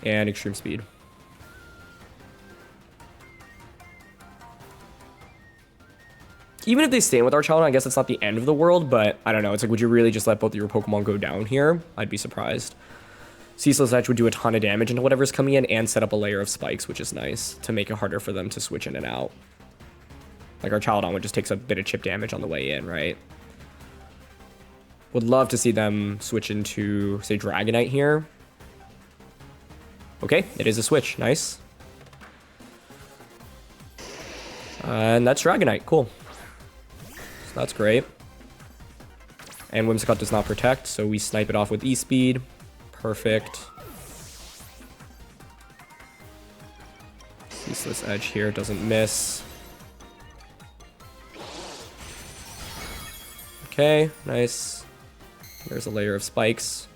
And Extreme Speed. Even if they stay with our Chaladon, I guess it's not the end of the world, but I don't know. It's like, would you really just let both of your Pokemon go down here? I'd be surprised. Ceaseless Edge would do a ton of damage into whatever's coming in and set up a layer of spikes, which is nice to make it harder for them to switch in and out. Like our Chaladon would just take a bit of chip damage on the way in, right? Would love to see them switch into, say, Dragonite here. Okay, it is a switch. Nice. And that's Dragonite. Cool. So that's great. And Whimsicott does not protect, so we snipe it off with E-Speed. Perfect. Ceaseless Edge here, doesn't miss. Okay, nice. There's a layer of spikes.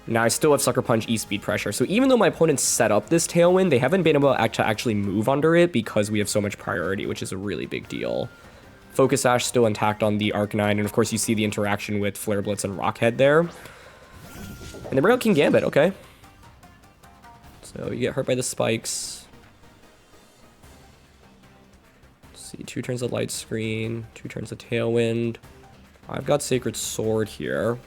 Now I still have Sucker Punch E-Speed pressure, so even though my opponents set up this Tailwind, they haven't been able to actually move under it because we have so much priority, which is a really big deal. Focus Sash still intact on the Arcanine, and of course you see the interaction with Flare Blitz and Rockhead there. And they bring out Kingambit, okay. So you get hurt by the spikes. Let's see, 2 turns of Light Screen, 2 turns of Tailwind. I've got Sacred Sword here.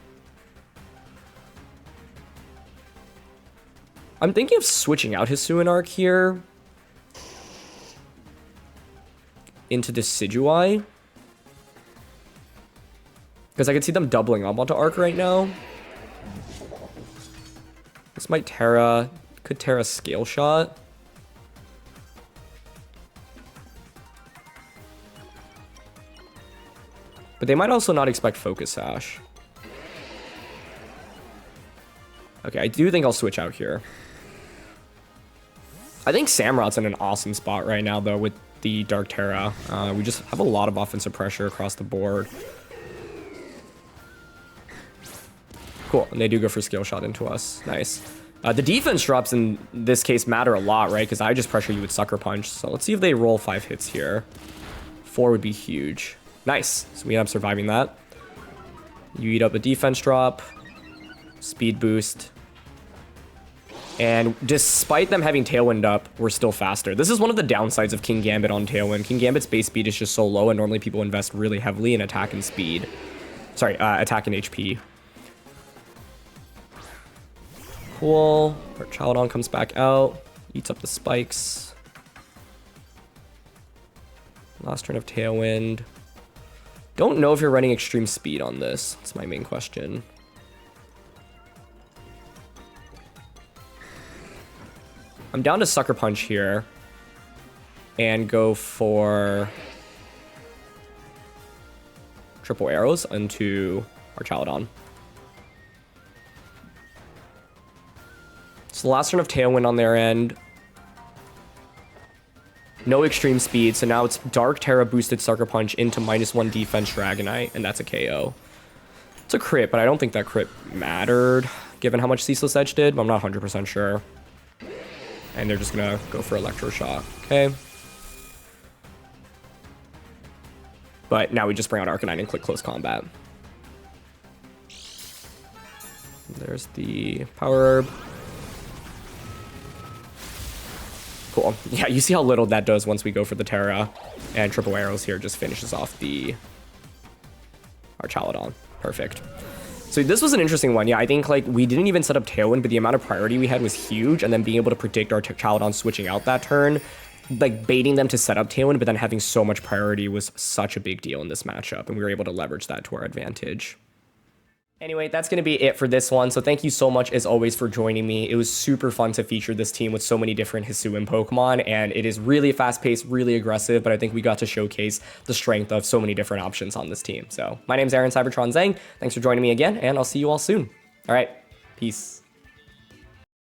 I'm thinking of switching out Hisuian Arc here into Decidueye. Because I could see them doubling up onto Arc right now. This might Terra, could Terra Scale Shot. But they might also not expect Focus Sash. Okay, I do think I'll switch out here. I think Samurott's in an awesome spot right now, though, with the Dark Terra. We just have a lot of offensive pressure across the board. Cool, and they do go for Scale Shot into us. Nice. The defense drops in this case matter a lot, right? Because I just pressure you with Sucker Punch. So let's see if they roll 5 hits here. 4 would be huge. Nice. So we end up surviving that. You eat up a defense drop. Speed boost. And despite them having Tailwind up, we're still faster. This is one of the downsides of Kingambit on Tailwind. Kingambit's base speed is just so low, and normally people invest really heavily in attack and speed. Sorry, attack and HP. Cool. Our Chaladon comes back out. Eats up the spikes. Last turn of Tailwind. Don't know if you're running extreme speed on this. That's my main question. I'm down to Sucker Punch here. And go for triple arrows into our Chaladon. So the last turn of Tailwind on their end. No extreme speed, so now it's Dark Terra boosted Sucker Punch into -1 defense Dragonite, and that's a KO. It's a crit, but I don't think that crit mattered, given how much Ceaseless Edge did, but I'm not 100% sure. And they're just gonna go for Electroshock, okay? But now we just bring out Arcanine and click Close Combat. There's the Power Herb. Cool. Yeah, you see how little that does once we go for the Terra. And Triple Arrows here just finishes off the Archaladon. Perfect. So this was an interesting one. Yeah, I think like we didn't even set up Tailwind, but the amount of priority we had was huge. And then being able to predict our Archaladon switching out that turn, like baiting them to set up Tailwind, but then having so much priority was such a big deal in this matchup. And we were able to leverage that to our advantage. Anyway, that's going to be it for this one. So thank you so much, as always, for joining me. It was super fun to feature this team with so many different Hisuian Pokemon, and it is really fast-paced, really aggressive, but I think we got to showcase the strength of so many different options on this team. So my name's Aaron CybertronZeng. Thanks for joining me again, and I'll see you all soon. All right, peace.